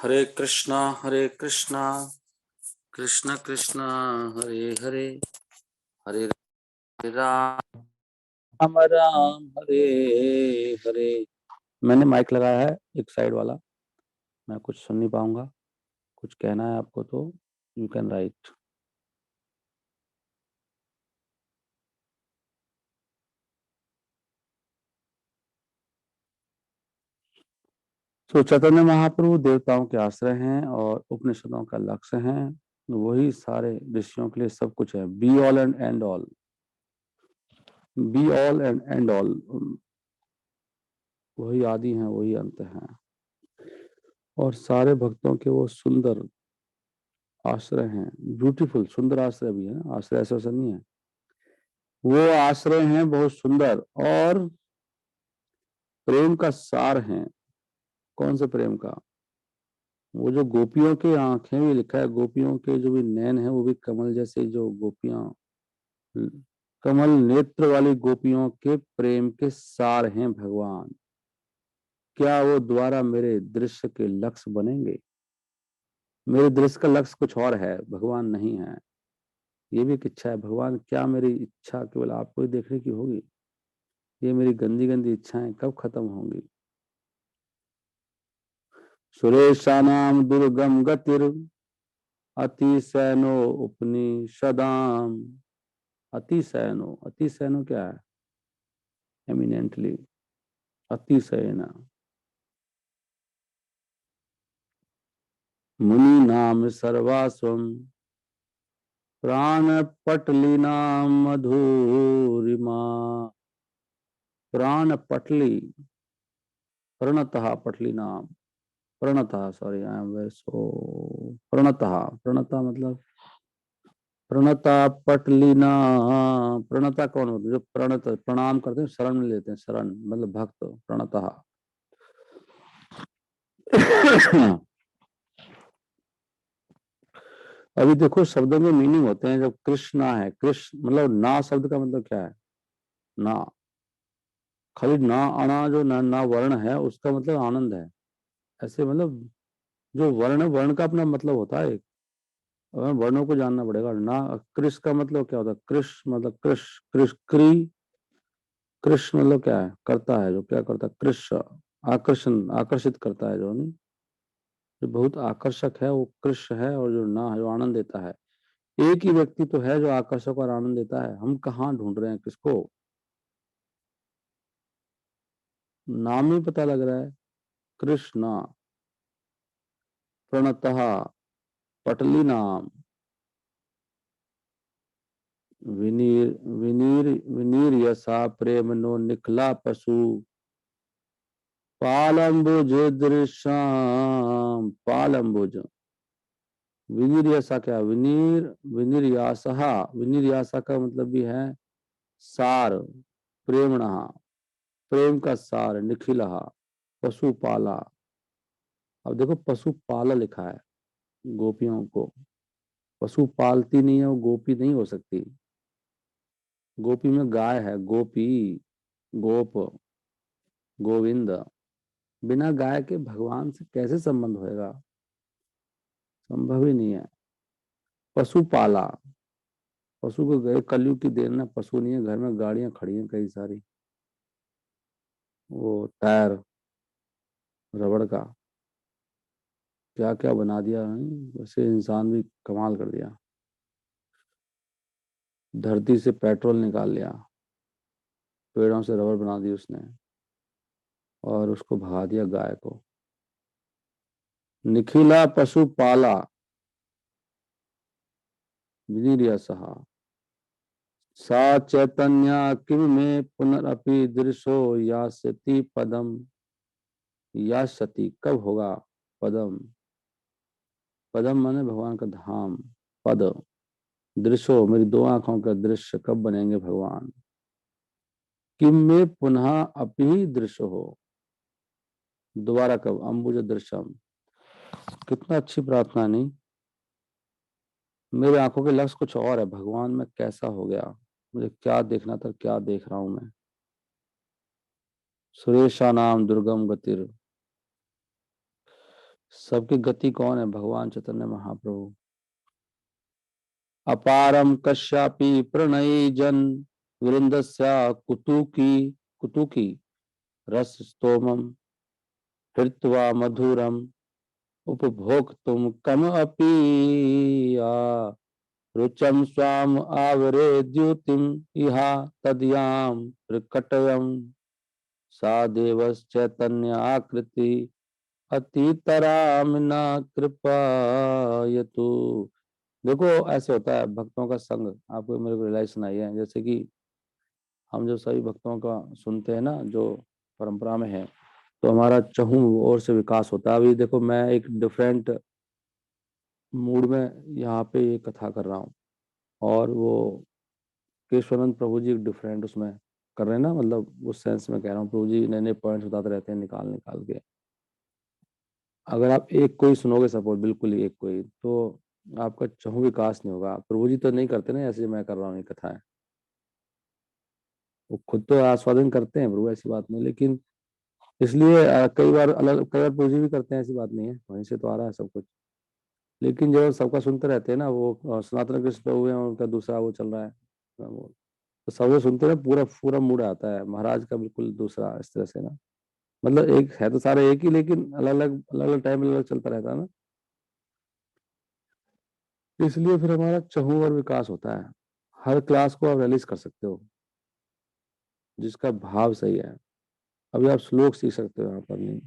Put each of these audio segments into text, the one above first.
हरे कृष्णा कृष्ण कृष्ण हरे हरे, हरे राम राम हरे हरे। मैंने माइक लगाया है एक साइड वाला, मैं कुछ सुन नहीं पाऊंगा। कुछ कहना है आपको तो यू कैन राइट। तो चैतन्य महाप्रभु देवताओं के आश्रय हैं और उपनिषदों का लक्ष्य हैं। वही सारे ऋषियों के लिए सब कुछ है। Be all and and all, be all and all. वही आदि हैं, वही अंत हैं, और सारे भक्तों के वो सुंदर आश्रय हैं। ब्यूटीफुल सुंदर आश्रय भी है, आश्रय ऐसा ऐसा नहीं है। वो आश्रय हैं बहुत सुंदर और प्रेम का सार है। कौन से प्रेम का? वो जो गोपियों की आंखें, भी लिखा है गोपियों के जो भी नैन है वो भी कमल जैसे, जो गोपियां कमल नेत्र वाली गोपियों के प्रेम के सार हैं भगवान। क्या वो द्वारा मेरे दृश्य के लक्ष्य बनेंगे? मेरे दृश्य का लक्ष्य कुछ और है, भगवान नहीं है। ये भी एक इच्छा है, भगवान क्या मेरी इच्छा केवल आपको ही देखने की होगी? ये मेरी गंदी गंदी इच्छाएं कब खत्म होंगी? सुरेशानाम दुर्गम गतिर अतिशयनो उपनिषदाम। अतिशयनो, अतिशयनो क्या है? एमिनेंटली, अतिशयना। मुनि नाम सर्वास्वम प्राण पटली नाम मधुरिमा। प्राण पटली, प्रणतः पटली नाम, प्रणतः, sorry I am very so, प्रणतः, प्रणतः मतलब प्रणता पटलीना। प्रणता कौन होते हैं? जो प्रणत प्रणाम करते हैं, शरण में लेते हैं, शरण मतलब भक्त, प्रणतः। अभी देखो शब्दों में मीनिंग होते हैं। जब कृष्णा है, कृष्ण मतलब ना शब्द का मतलब क्या है? ना, खाली ना आना जो ना वर्ण है उसका मतलब आनंद है। ऐसे मतलब जो वर्ण, वर्ण का अपना मतलब होता है। वर्णों को जानना पड़ेगा ना। कृष का मतलब क्या होता है? कृष मतलब कृष, कृष क्री, कृष मतलब क्या है? करता है, जो क्या करता है? कृष, आकर्षण, आकर्षित करता है जो, नहीं, जो बहुत आकर्षक है वो कृष है। और जो ना है, जो आनंद देता है। एक ही व्यक्ति तो है जो आकर्षक और आनंद देता है। हम कहाँ ढूंढ रहे हैं किसको? नाम ही पता लग रहा है, कृष्णा, प्रणतः, पटली नाम, विनीर, विनीर, विनीर यसा प्रेम नो निखला पशु पालम्बुज दृश्याम। पालम्बुज, विनिर्यसा क्या? विनीर, विनिर्यासहा, विनिर्यासा का मतलब भी है सार, प्रेमणा, प्रेम का सार, निखिलहा, पशुपाला। अब देखो पशुपाला लिखा है गोपियों को। पशु पालती नहीं है वो गोपी नहीं हो सकती। गोपी में गाय है, गोपी, गोप, गोविंद। बिना गाय के भगवान से कैसे संबंध होएगा? संभव ही नहीं है। पशुपाला, पशु को गए कलयुग की देन ना, पशु नहीं है, घर में गाड़ियां खड़ी हैं कई सारी, वो टायर रबड़ का, क्या क्या बना दिया है। वैसे इंसान भी कमाल कर दिया। धरती से पेट्रोल निकाल लिया, पेड़ों से रबड़ बना दी उसने, और उसको भगा दिया गाय को। निखिला पशुपाला विनिर्यसः सा चैतन्य किम में पुनरअपि दृशो यास्यति पदम। यास्यति कब होगा? पदम, पदम माने भगवान का धाम, पद। दृश्यो मेरी दो आंखों का दृश्य कब बनेंगे भगवान? किम में पुनः अपि दृश्य हो, दोबारा कब? अंबुज दृश्यम। कितना अच्छी प्रार्थना, नहीं? मेरे आंखों के लक्ष्य कुछ और है भगवान, मैं कैसा हो गया, मुझे क्या देखना था, क्या देख रहा हूं मैं। सुरेशा नाम दुर्गम गतिर सबकी गति कौन है? भगवान चैतन्य महाप्रभु। अपारम कश्यापि प्रणयी जन वृंदस्या कुतुकी कुतुकी रस स्तोमम हृत्वा मधुरम उपभोक्तुम कम अपि या रुचम स्वाम आवरे द्युतिम इहा तदयाम प्रकटयम सा देवश्चैतन्य आकृति अतितराम न कृपायतु। देखो ऐसे होता है भक्तों का संग। आपको मेरे को रियलाइजेशन आई है, जैसे कि हम जो सभी भक्तों का सुनते हैं ना, जो परंपरा में है, तो हमारा चहुं ओर से विकास होता है। अभी देखो मैं एक डिफरेंट मूड में यहाँ पे ये कथा कर रहा हूँ, और वो केशवानंद प्रभु जी डिफरेंट उसमें कर रहे हैं ना, मतलब उस सेंस में कह रहा हूँ। प्रभु जी नए नए पॉइंट्स बताते रहते हैं निकाल निकाल के। अगर आप एक कोई सुनोगे सपोज, बिल्कुल ही एक कोई, तो आपका चहुं विकास नहीं होगा। प्रभु जी तो नहीं करते ना ऐसे मैं कर रहा हूँ ये कथाएं, वो खुद तो आस्वादन करते हैं प्रभु, ऐसी बात नहीं। लेकिन इसलिए कई बार अलग, कई बार प्रभु जी भी करते हैं, ऐसी बात नहीं है, वहीं से तो आ रहा है सब कुछ। लेकिन जो सबका सुनते रहते हैं ना, वो सनातन कृष्ण प्रभु है, उनका दूसरा वो चल रहा है, वो तो सब वो सुनते हैं, पूरा पूरा मूड आता है। महाराज का बिल्कुल दूसरा, इस तरह से ना, मतलब एक है तो सारे एक ही, लेकिन अलग अलग टाइम अलग चलता रहता है ना। इसलिए फिर हमारा चहुं और विकास होता है। हर क्लास को आप रिलीज कर सकते हो जिसका भाव सही है। अभी आप श्लोक सीख सकते हो यहाँ पर, नहीं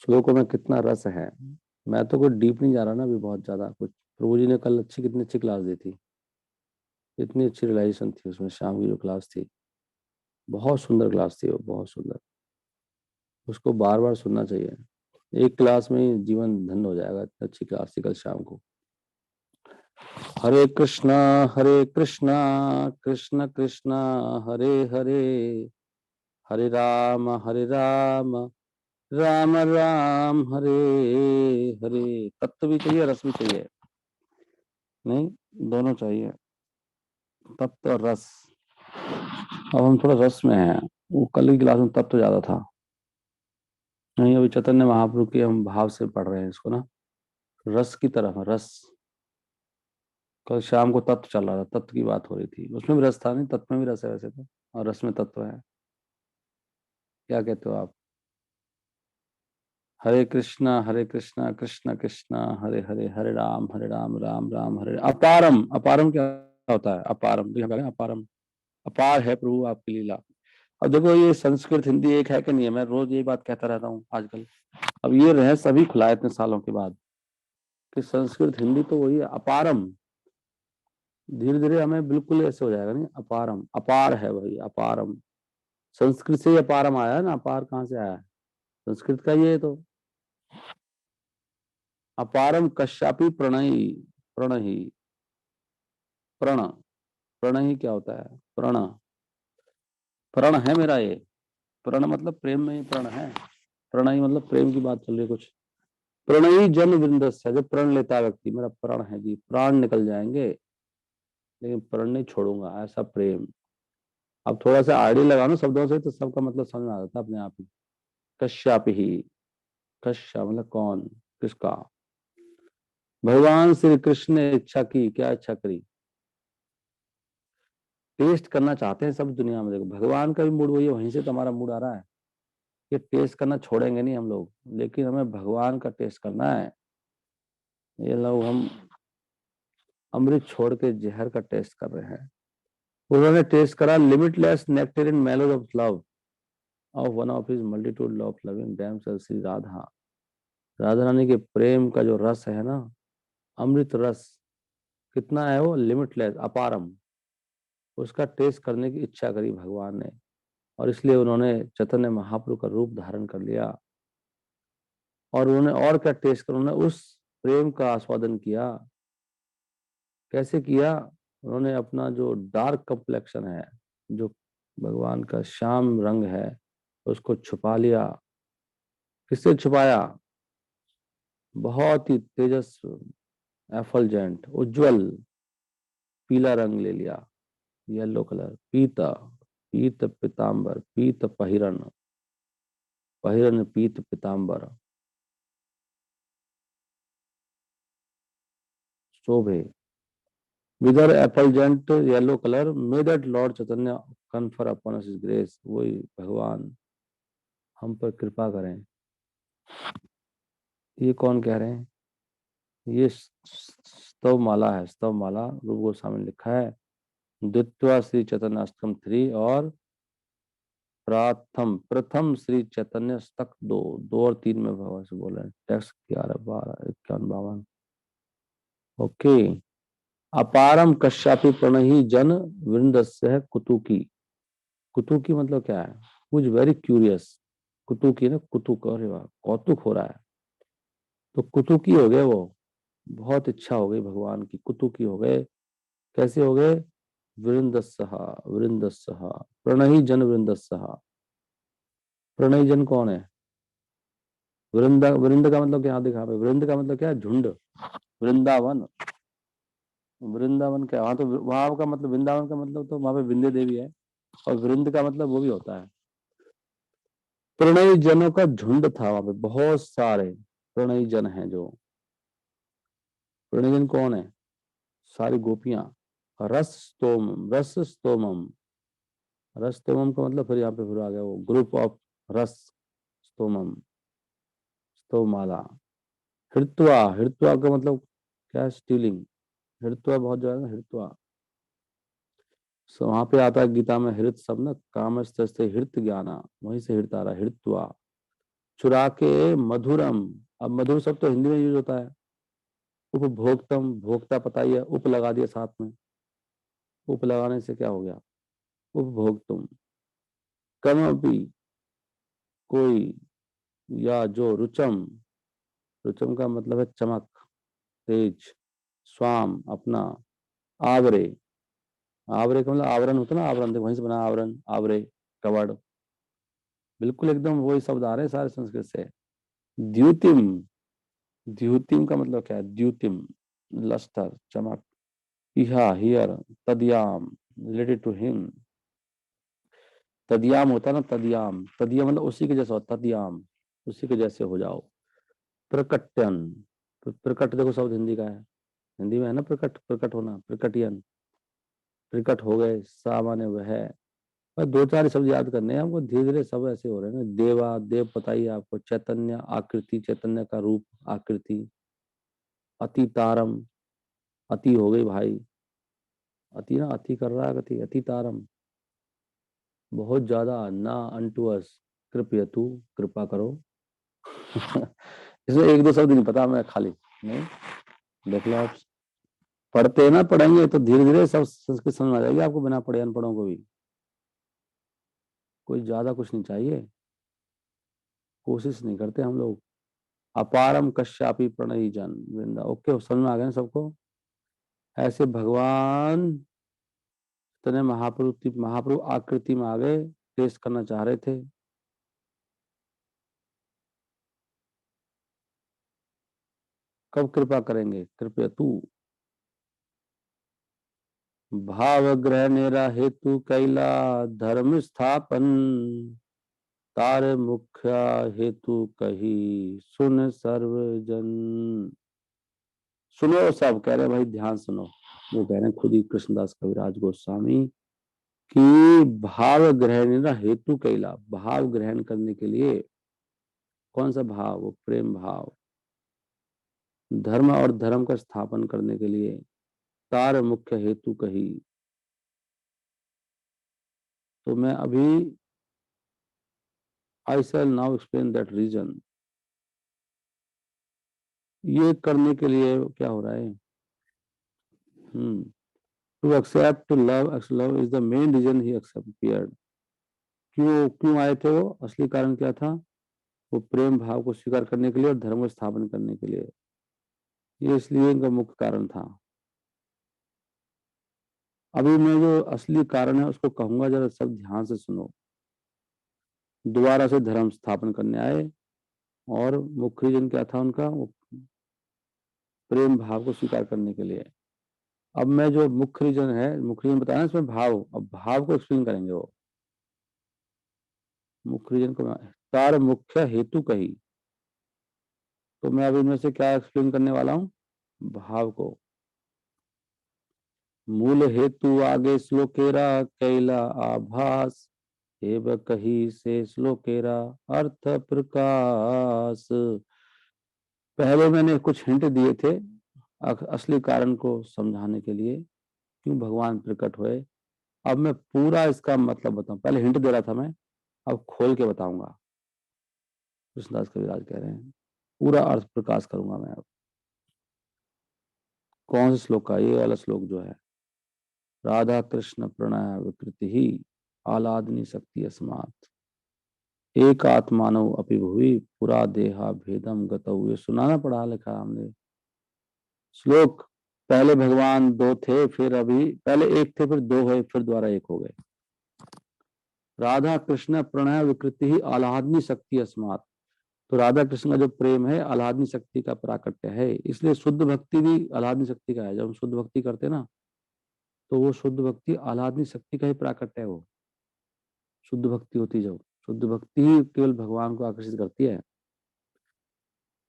श्लोकों में कितना रस है। मैं तो कोई डीप नहीं जा रहा ना अभी बहुत ज्यादा कुछ। प्रभु जी ने कल अच्छी, कितनी अच्छी क्लास दी थी, इतनी अच्छी रियलाइजेशन थी उसमें। शाम की जो क्लास थी, बहुत सुंदर क्लास थी वो, बहुत सुंदर। उसको बार बार सुनना चाहिए। एक क्लास में ही जीवन धन्य हो जाएगा। इतनी अच्छी क्लास थी कल शाम को। हरे कृष्णा, हरे कृष्णा, कृष्ण कृष्णा हरे हरे, हरे राम, हरे राम, राम राम हरे हरे। तत्व भी चाहिए, रस भी चाहिए, नहीं दोनों चाहिए, तत्व और रस। अब हम थोड़ा रस में हैं, वो कल की क्लास में तत्व ज्यादा था। नहीं, अभी चैतन्य महाप्रभु के हम भाव से पढ़ रहे हैं इसको ना, रस की तरफ रस। कल शाम को तत्व चल रहा था, तत्व की बात हो रही थी, उसमें भी रस था, नहीं तत्व में भी रस है वैसे तो, और रस में तत्व है। क्या कहते हो आप? हरे कृष्णा, हरे कृष्णा, कृष्ण कृष्णा हरे हरे, हरे राम, राम राम हरे। अपारम, अपारम क्या होता है? अपारम तो यहाँ पे अपारम, अपार है प्रभु आपकी लीला। अब देखो ये संस्कृत हिंदी एक है कि नहीं है, मैं रोज ये बात कहता रहता हूँ आजकल। अब ये रहस्य अभी खुला है इतने सालों के बाद, कि संस्कृत हिंदी तो वही है अपारम। धीरे धीरे हमें बिल्कुल ऐसे हो जाएगा, नहीं अपारम, अपार है भाई, अपारम। संस्कृत से ही अपारम आया है ना, अपार कहाँ से आया है? संस्कृत का ये तो। अपारम कश्यापि प्रणयी, प्रणही, प्रण, प्रणही क्या होता है? प्रण, प्रण है मेरा ये। प्रण मतलब प्रेम में ही प्रण है। प्रणयी मतलब प्रेम की बात चल रही है कुछ। प्रणयी जन वृंदस्य, जो प्रण लेता है व्यक्ति, मेरा प्रण है जी, प्राण निकल जाएंगे लेकिन प्रण नहीं छोड़ूंगा, ऐसा प्रेम। अब थोड़ा सा आइडिया लगाओ ना शब्दों से, तो सबका मतलब समझ में आ जाता है अपने आप ही। कश्यप ही, कश्यप मतलब कौन, किसका? भगवान श्री कृष्ण ने इच्छा की, क्या इच्छा करी? टेस्ट करना चाहते हैं सब दुनिया में। देखो भगवान का भी मूड वही है, वहीं से तो हमारा मूड आ रहा है। ये टेस्ट करना छोड़ेंगे नहीं हम लोग, लेकिन हमें भगवान का टेस्ट करना है। ये लोग हम अमृत छोड़ के जहर का टेस्ट कर रहे हैं। उन्होंने टेस्ट करा limitless nectarine melody of love of one of his multitude of loving damsel Shri Radha. Radha Rani के प्रेम का जो रस है ना, अमृत रस, कितना है वो, लिमिटलेस, अपारम। उसका टेस्ट करने की इच्छा करी भगवान ने, और इसलिए उन्होंने चैतन्य महाप्रभु का रूप धारण कर लिया। और उन्होंने और क्या टेस्ट कर, उन्होंने उस प्रेम का आस्वादन किया। कैसे किया? उन्होंने अपना जो डार्क कम्प्लेक्शन है, जो भगवान का श्याम रंग है, उसको छुपा लिया। किससे छुपाया? बहुत ही तेजस, एफलजेंट, उज्जवल पीला रंग ले लिया, येलो कलर, पीत, पीत पीतांबर, पीत पहिरन, पहिरन पीत पीतांबर। शोभे। With her effulgent yellow colour, may that lord Chaitanya confer upon us his grace, वही भगवान हम पर कृपा करें। ये कौन कह रहे हैं? ये स्तव माला है, स्तव माला रूप गोस्वामी ने लिखा है। द्वितीय श्री चैतन्य अष्टकम 3 और प्रथम प्रथम श्री चैतन्य स्तक 2, 2 और 3 में भगवान से बोल रहे हैं। टेक्स्ट 11, 12, 51, 52। ओके। अपारम कश्यापि प्रणहि जन वृंदस्य कुतुकी। कुतुकी मतलब क्या है? कुछ वेरी क्यूरियस। कुतुकी ना, कुतुक, अरे वाह, कौतुक हो रहा है। तो कुतुकी हो गए वो, बहुत इच्छा हो गई भगवान की, कुतुकी हो गए। कैसे हो गए? वृंदस्सहा, वृंदस्सहा, प्रणहि जन वृंदस्सहा। प्रणहि जन कौन है? वृंद का मतलब क्या दिखा पे? वृंद का मतलब क्या है? झुंड। वृंदावन, वृंदावन क्या? वहां तो वहां का मतलब, वृंदावन का मतलब तो वहां पे विंध्य देवी है। और वृंद का मतलब वो भी होता है। प्रणयी जनों का झुंड था वहां पे, बहुत सारे प्रणयी जन हैं जो। प्रणयी जन कौन है? सारी गोपियां। रस स्तोम, रस स्तोमम। रस स्तोमम का मतलब फिर यहाँ पे फिर आ गया वो ग्रुप ऑफ रस स्तोमम, स्तोमाला। हृत्वा, हृत्वा का मतलब क्या है? स्टीलिंग। हृत्वा बहुत ज्यादा, हृत्वा। वहां पे आता है गीता में हृत शब्द ना, कामस्त से हृत ज्ञाना, वहीं से हृत आ रहा है, हृत्वा। चुरा के मधुरम। अब मधुर शब्द तो हिंदी में यूज होता है। उपभोक्तम, भोक्ता पता ही है, उप लगा दिया साथ में। उप लगाने से क्या हो गया? उपभोक्तुम। कमपि, कोई, या जो, रुचम। रुचम का मतलब है चमक, तेज। स्वाम, अपना। आवरे, आवरे का मतलब आवरण होता है ना, आवरण, देखो वहीं से बना आवरण, आवरे, कवड़। बिल्कुल एकदम वही शब्द आ रहे हैं सारे संस्कृत से। द्युतिम, द्युतिम का मतलब क्या है? द्युतिम, लस्टर, चमक। इहा, हियर, तदयाम, रिलेटेड टू हिम। तदयाम होता है ना, तदयाम, तदयाम मतलब उसी के जैसा होता, तदयाम, उसी के जैसे हो जाओ। प्रकट्यन, तो प्रकट देखो शब्द हिंदी का है। हिंदी में है ना प्रकट, प्रकट होना, प्रकटियन। प्रकट हो गए, सामान्य वह है। बस दो चार ही शब्द याद करने हैं हमको, धीरे धीरे सब ऐसे हो रहे हैं ना। देवा, देव पता ही है आपको। चैतन्य, आकृति, चैतन्य का रूप, आकृति। अति तारम, अति हो गई भाई। अति ना, अति कर रहा है, अति, अति तारम, बहुत ज्यादा। ना अनटू अस, कृपया तू, कृपा करो। इसमें एक दो शब्द नहीं पता मैं, खाली नहीं। देख लो आप, पढ़ते ना, पढ़ेंगे तो धीरे धीरे सब संस्कृत समझ आ जाएगी आपको, बिना पढ़े अनपढ़ों को भी। कोई ज्यादा कुछ नहीं चाहिए, कोशिश नहीं करते हम लोग। अपारम कश्यापि प्रणयी जन वृंदा। ओके, समझ में आ गया ना सबको? ऐसे भगवान इतने महाप्रभु, महाप्रभु आकृति में आ गए, टेस्ट करना चाह रहे थे। कब कृपा करेंगे? कृपया तू। भाव ग्रहणेरा हेतु कैला, धर्म स्थापन। तार मुख्य हेतु कही, सुन सर्वजन। सुनो सब, कह रहे भाई ध्यान सुनो। वो कह रहे हैं खुद ही कृष्णदास कविराज गोस्वामी कि भाव ग्रहण हेतु कैला, भाव ग्रहण करने के लिए। कौन सा भाव? वो प्रेम भाव। धर्म और धर्म का स्थापन करने के लिए तार मुख्य हेतु कही। तो मैं अभी, I shall now explain that reason. ये करने के लिए क्या हो रहा है? To accept, to love, love is the main reason ही एक्सेप्ट। क्यों क्यों आए थे वो? असली कारण क्या था? वो प्रेम भाव को स्वीकार करने के लिए और धर्म को स्थापन करने के लिए। ये इसलिए इनका मुख्य कारण था। अभी मैं जो असली कारण है उसको कहूंगा, जरा सब ध्यान से सुनो। दोबारा से धर्म स्थापन करने आए, और मुख्य रीजन क्या था उनका? वो प्रेम भाव को स्वीकार करने के लिए। अब मैं जो मुख्य रीजन है, मुख्य रीजन बताया ना इसमें भाव, अब भाव को एक्सप्लेन करेंगे वो। मुख्य रीजन को तार मुख्य हेतु कही, तो मैं अब इनमें से क्या एक्सप्लेन करने वाला हूँ? भाव को। मूल हेतु आगे श्लोकेरा कैला आभास, एव कही से श्लोकेरा अर्थ प्रकाश। पहले मैंने कुछ हिंट दिए थे असली कारण को समझाने के लिए, क्यों भगवान प्रकट हुए। अब मैं पूरा इसका मतलब बताऊं, पहले हिंट दे रहा था मैं, अब खोल के बताऊंगा। कृष्णदास कविराज कह रहे हैं पूरा अर्थ प्रकाश करूंगा मैं अब। कौन से श्लोक का? ये वाला श्लोक जो है, राधा कृष्ण प्रणय विकृति ही आलादनी शक्ति अस्मात्, एक आत्मानो अपि भुवि पुरा देहा भेदम गतौ। ये सुनाना पड़ा, लिखा हमने श्लोक। पहले भगवान दो थे, फिर अभी पहले एक थे, फिर दो हुए, फिर दोबारा एक हो गए। राधा कृष्ण प्रणय विकृति ही आह्लादनी शक्ति अस्मात्, तो राधा कृष्ण का जो प्रेम है आह्लादनी शक्ति का प्राकट्य है, इसलिए शुद्ध भक्ति भी आह्लादनी शक्ति का है। जब हम शुद्ध भक्ति करते हैं ना, तो वो शुद्ध भक्ति आह्लादनी शक्ति का ही प्राकट्य है। वो शुद्ध भक्ति होती, जब शुद्ध भक्ति ही केवल भगवान को आकर्षित करती है।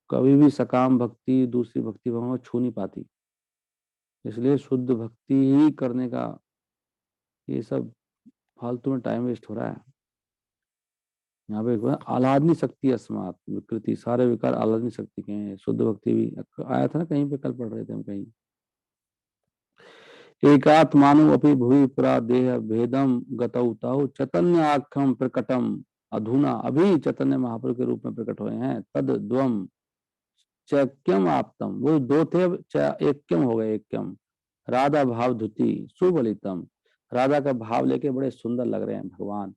कभी भी सकाम भक्ति दूसरी भक्ति भगवान को छू नहीं पाती, इसलिए शुद्ध भक्ति ही करने का ये सब फालतू में टाइम वेस्ट हो रहा है। यहाँ पे आह्लादनी शक्ति अस्मात् विकृति, सारे विकार आह्लादनी शक्ति के हैं। शुद्ध भक्ति भी आया था ना कहीं पे, कल पढ़ रहे थे हम कहीं। एकात्मानु अपि भुवि पुरा देह भेदम गतौ तौ चैतन्य आख्यम प्रकटम अधुना, अभी चैतन्य महाप्रभु के रूप में प्रकट हुए हैं। तद द्वम चैक्यम आप्तम, वो दो थे, एक्यम हो गए, एक्यम। राधा भाव धुति सुबलितम, राधा का भाव लेके बड़े सुंदर लग रहे हैं भगवान।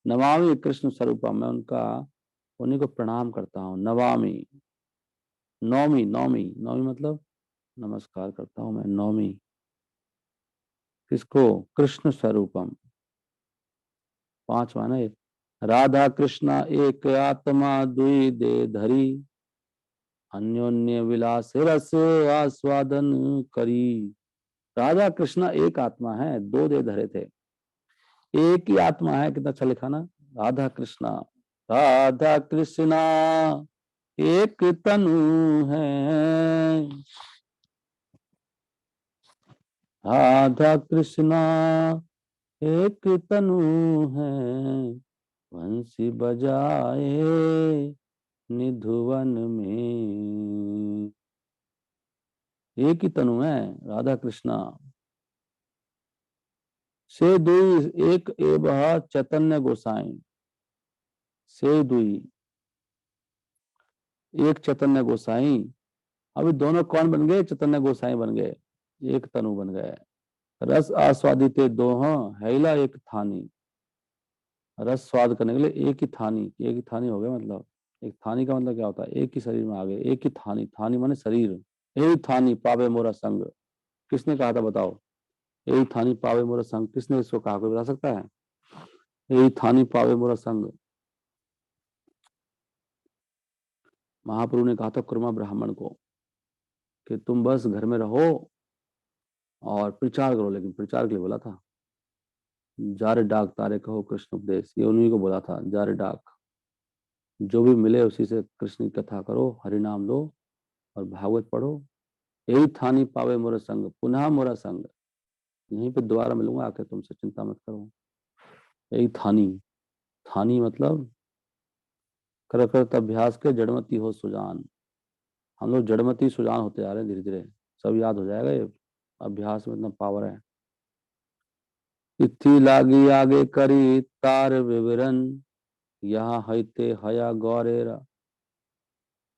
नमामि कृष्ण स्वरूपम, मैं उनका उन्हीं को प्रणाम करता हूँ। नवामि, नौमी, नौमी, नौमी मतलब नमस्कार करता हूँ मैं। नौमी किसको? कृष्ण स्वरूपम। पांचवा ना, राधा कृष्णा एक आत्मा दुई दे धरी, अन्योन्य विलास रस आस्वादन करी। राधा कृष्णा एक आत्मा है, दो दे धरे थे, एक ही आत्मा है। कितना अच्छा लिखा ना, राधा कृष्णा। राधा कृष्णा एक तनु है, राधा कृष्णा एक तनु है, बंसी बजाए निधुवन में। एक ही तनु है राधा कृष्णा। से दुई एक एवं चैतन्य गोसाई, से दुई एक चैतन्य गोसाई। अभी दोनों कौन बन गए? चैतन्य गोसाई बन गए, एक तनु बन गए। रस आस्वादित दोह हैला एक थानी, रस स्वाद करने के लिए एक ही थानी, एक ही थानी हो गया। मतलब एक थानी का मतलब क्या होता है? एक ही शरीर में आ गए, एक ही थानी, थानी माने शरीर। यही थानी पावे मोरा संग, किसने कहा था बताओ? यही थानी पावे मोरा संग, किसने इसको कहा? कोई बता सकता है? यही थानी पावे मोरा संग, महाप्रभु ने कहा था कुर्मा ब्राह्मण को कि तुम बस घर में रहो और प्रचार करो, लेकिन प्रचार के लिए बोला था। जारे डाक तारे कहो कृष्ण उपदेश, ये उन्हीं को बोला था। जारे डाक, जो भी मिले उसी से कृष्ण की कथा करो, हरि नाम लो और भागवत पढ़ो। यही थानी पावे मोरा संग, पुनः मोरा संग, यहीं पे दोबारा मिलूंगा आके तुमसे, चिंता मत करो। यही थानी, थानी मतलब कर करत अभ्यास के जड़मती हो सुजान। हम लोग जड़मती सुजान होते जा रहे हैं धीरे धीरे, सब याद हो जाएगा। ये अभ्यास में इतना पावर है। इत्थी लागी आगे करी तार विवरण, यहाँ हईते हया गौरेरा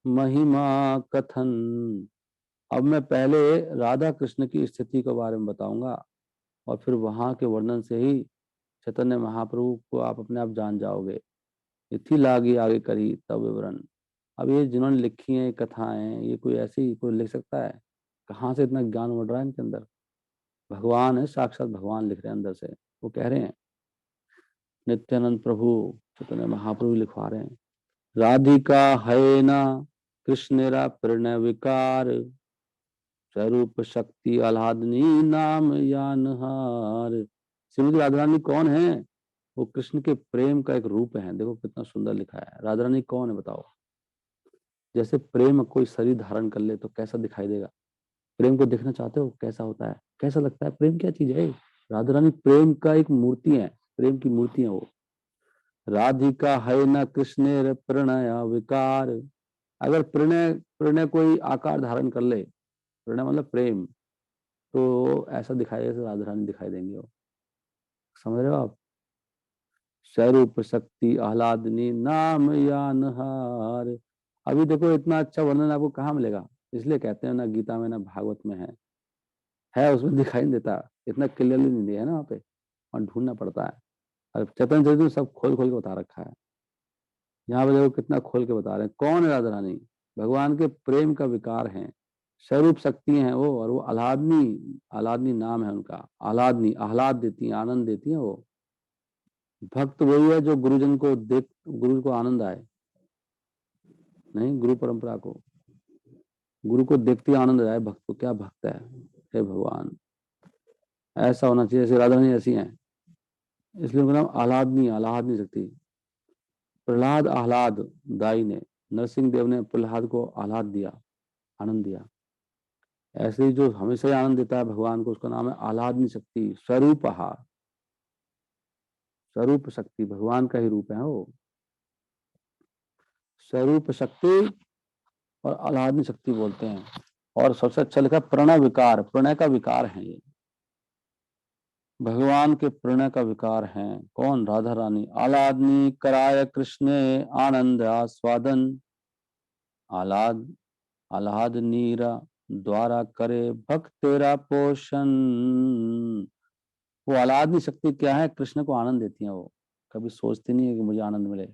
महिमा कथन। अब मैं पहले राधा कृष्ण की स्थिति के बारे में बताऊंगा, और फिर वहां के वर्णन से ही चैतन्य महाप्रभु को आप अपने आप जान जाओगे। इथी लागी आगे करी तब विवरण। अब ये जिन्होंने लिखी हैं कथाएं, ये कोई ऐसी कोई लिख सकता है? कहाँ से इतना ज्ञान उमड़ रहा है इनके अंदर? भगवान है, साक्षात भगवान लिख रहे हैं अंदर से। वो कह रहे हैं, नित्यानंद प्रभु चैतन्य महाप्रभु लिखवा रहे हैं। राधिका है ना कृष्णेरा प्रणय विकार, स्वरूप शक्ति आह्लादनी नाम यानहार। श्रीमती राधा रानी कौन है? वो कृष्ण के प्रेम का एक रूप है। देखो कितना सुंदर लिखा है। राधा रानी कौन है बताओ? जैसे प्रेम कोई शरीर धारण कर ले तो कैसा दिखाई देगा? प्रेम को देखना चाहते हो कैसा होता है, कैसा लगता है, प्रेम क्या चीज है? राधा रानी प्रेम का एक मूर्ति है, प्रेम की मूर्ति है वो। राधिका है न कृष्ण प्रणय विकार। अगर प्रणय प्रणय कोई आकार धारण कर ले, प्रणय मतलब प्रेम, तो ऐसा दिखाई जैसे राधा रानी दिखाई देंगे वो। समझ रहे हो आप? स्वरूप शक्ति आह्लादनी नाम या नहार। अभी देखो इतना अच्छा वर्णन आपको कहाँ मिलेगा? इसलिए कहते हैं ना गीता में ना भागवत में है उसमें दिखाई नहीं देता, इतना क्लियरली नहीं दिया है ना वहाँ पे, और ढूंढना पड़ता है। और चैतन्य चरित्र में सब खोल खोल के बता रखा है। यहाँ पे देखो कितना खोल के बता रहे हैं कौन है राधा रानी। भगवान के प्रेम का विकार है, स्वरूप शक्ति हैं वो, और वो आह्लादनी, आह्लादनी नाम है उनका। आह्लादनी, आह्लाद देती हैं, आनंद देती हैं वो। भक्त वही है जो गुरुजन को देख, गुरु को आनंद आए, नहीं गुरु परंपरा को, गुरु को देखते ही आनंद आए भक्त को। क्या भक्त है, हे भगवान! ऐसा होना चाहिए, जैसे राधा रानी ऐसी हैं, इसलिए उनका नाम आह्लादनी, आह्लाद नहीं सकती। प्रहलाद आह्लाद दाई ने, नरसिंह देव ने प्रहलाद को आह्लाद दिया, आनंद दिया। ऐसे ही जो हमेशा ही आनंद देता है भगवान को, उसका नाम है आह्लादनी शक्ति, स्वरूप आहार, स्वरूप शक्ति, भगवान का ही रूप है वो। स्वरूप शक्ति और आह्लादनी शक्ति बोलते हैं। और सबसे अच्छा लिखा प्रणय विकार, प्रणय का विकार है ये, भगवान के प्रणय का विकार है। कौन? राधा रानी। आह्लादनी कराय कृष्ण आनंद आस्वादन। आह्लाद, आह्लाद नीरा द्वारा करे भक्त तेरा पोषण। वो आह्लादनी शक्ति क्या है? कृष्ण को आनंद देती है वो, कभी सोचती नहीं है कि मुझे आनंद मिले।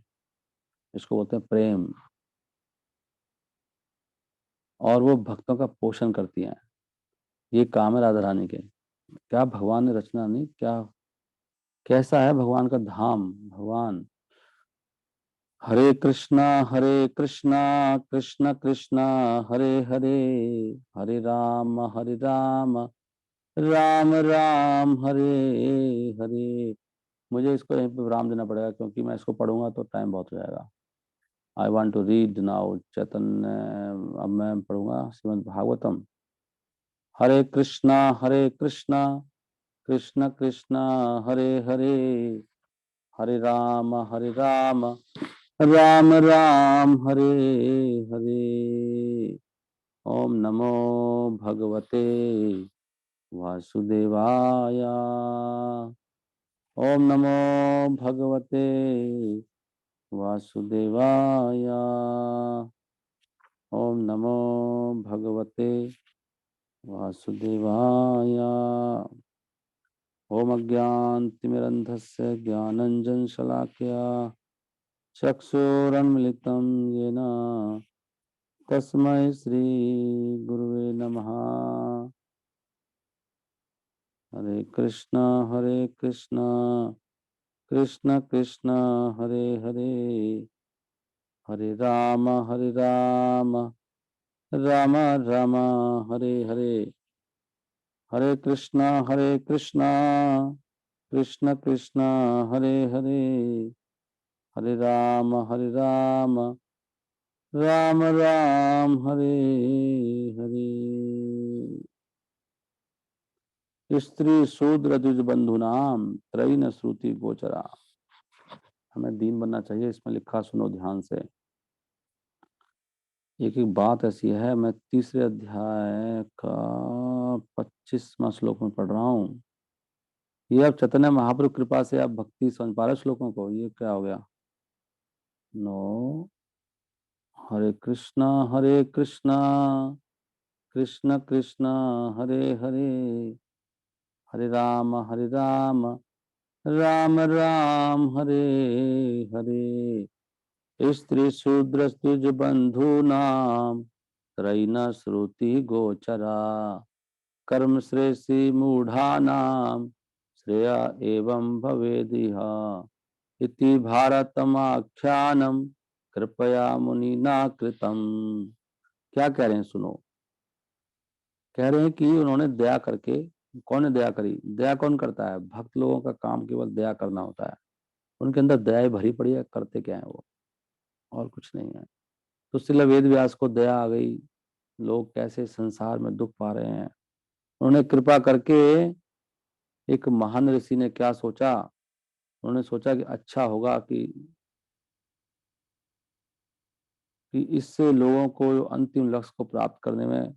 इसको बोलते हैं प्रेम। और वो भक्तों का पोषण करती है, ये काम है राधा रानी के। क्या भगवान ने रचना नहीं, क्या कैसा है भगवान का धाम, भगवान। हरे कृष्णा, हरे कृष्णा, कृष्ण कृष्णा हरे हरे, हरे राम, हरे राम, राम राम हरे हरे। मुझे इसको यहीं पे विराम देना पड़ेगा, क्योंकि मैं इसको पढ़ूंगा तो टाइम बहुत हो जाएगा। I want to read now Chaitanya. अब मैं पढ़ूंगा श्रीमद् भागवतम। हरे कृष्णा, हरे कृष्णा, कृष्ण कृष्णा हरे हरे, हरे राम, हरे राम, राम राम हरे हरे। ओम नमो भगवते वासुदेवाय। ओम नमो भगवते वासुदेवाय। ओम नमो भगवते वासुदेवाय। ओम अज्ञानतिमिरन्धस्य ज्ञानञ्जनशलाकया चक्षुरुन्मिलितं येन तस्मै श्री गुरुवे नमः। हरे कृष्णा, हरे कृष्णा, कृष्ण कृष्ण हरे हरे, हरे राम, हरे राम, राम राम हरे हरे। हरे कृष्णा, हरे कृष्णा, कृष्ण कृष्ण हरे हरे, हरे राम, हरे राम, राम राम हरे हरे। स्त्री शूद्र द्विज बंधुनाम त्रयी श्रुति गोचरा। हमें दीन बनना चाहिए, इसमें लिखा सुनो ध्यान से। एक एक बात ऐसी है, मैं तीसरे अध्याय का 25वां श्लोक में पढ़ रहा हूँ। ये अब चैतन्य महाप्रभु कृपा से आप भक्ति समझ पा रहे श्लोकों को? ये क्या हो गया? नो। हरे कृष्णा, हरे कृष्णा, कृष्ण कृष्ण हरे हरे, हरे राम, हरे राम, राम राम हरे हरे। स्त्री शूद्र द्विज बंधु नाम त्रैन श्रुति गोचरा, कर्म श्रेष्ठी मूढ़ा नाम श्रेया एवं भवेदिह, इति भारतमाख्यानम कृपया मुनिना कृतम। क्या कह रहे हैं सुनो। कह रहे हैं कि उन्होंने दया करके, कौन ने दया करी? दया कौन करता है? भक्त लोगों का काम केवल दया करना होता है। उनके अंदर दया भरी पड़ी है, करते क्या है वो, और कुछ नहीं है। तो श्रील वेद व्यास को दया आ गई, लोग कैसे संसार में दुख पा रहे हैं। उन्होंने कृपा करके, एक महान ऋषि ने क्या सोचा, उन्होंने सोचा कि अच्छा होगा कि इससे लोगों को अंतिम लक्ष्य को प्राप्त करने में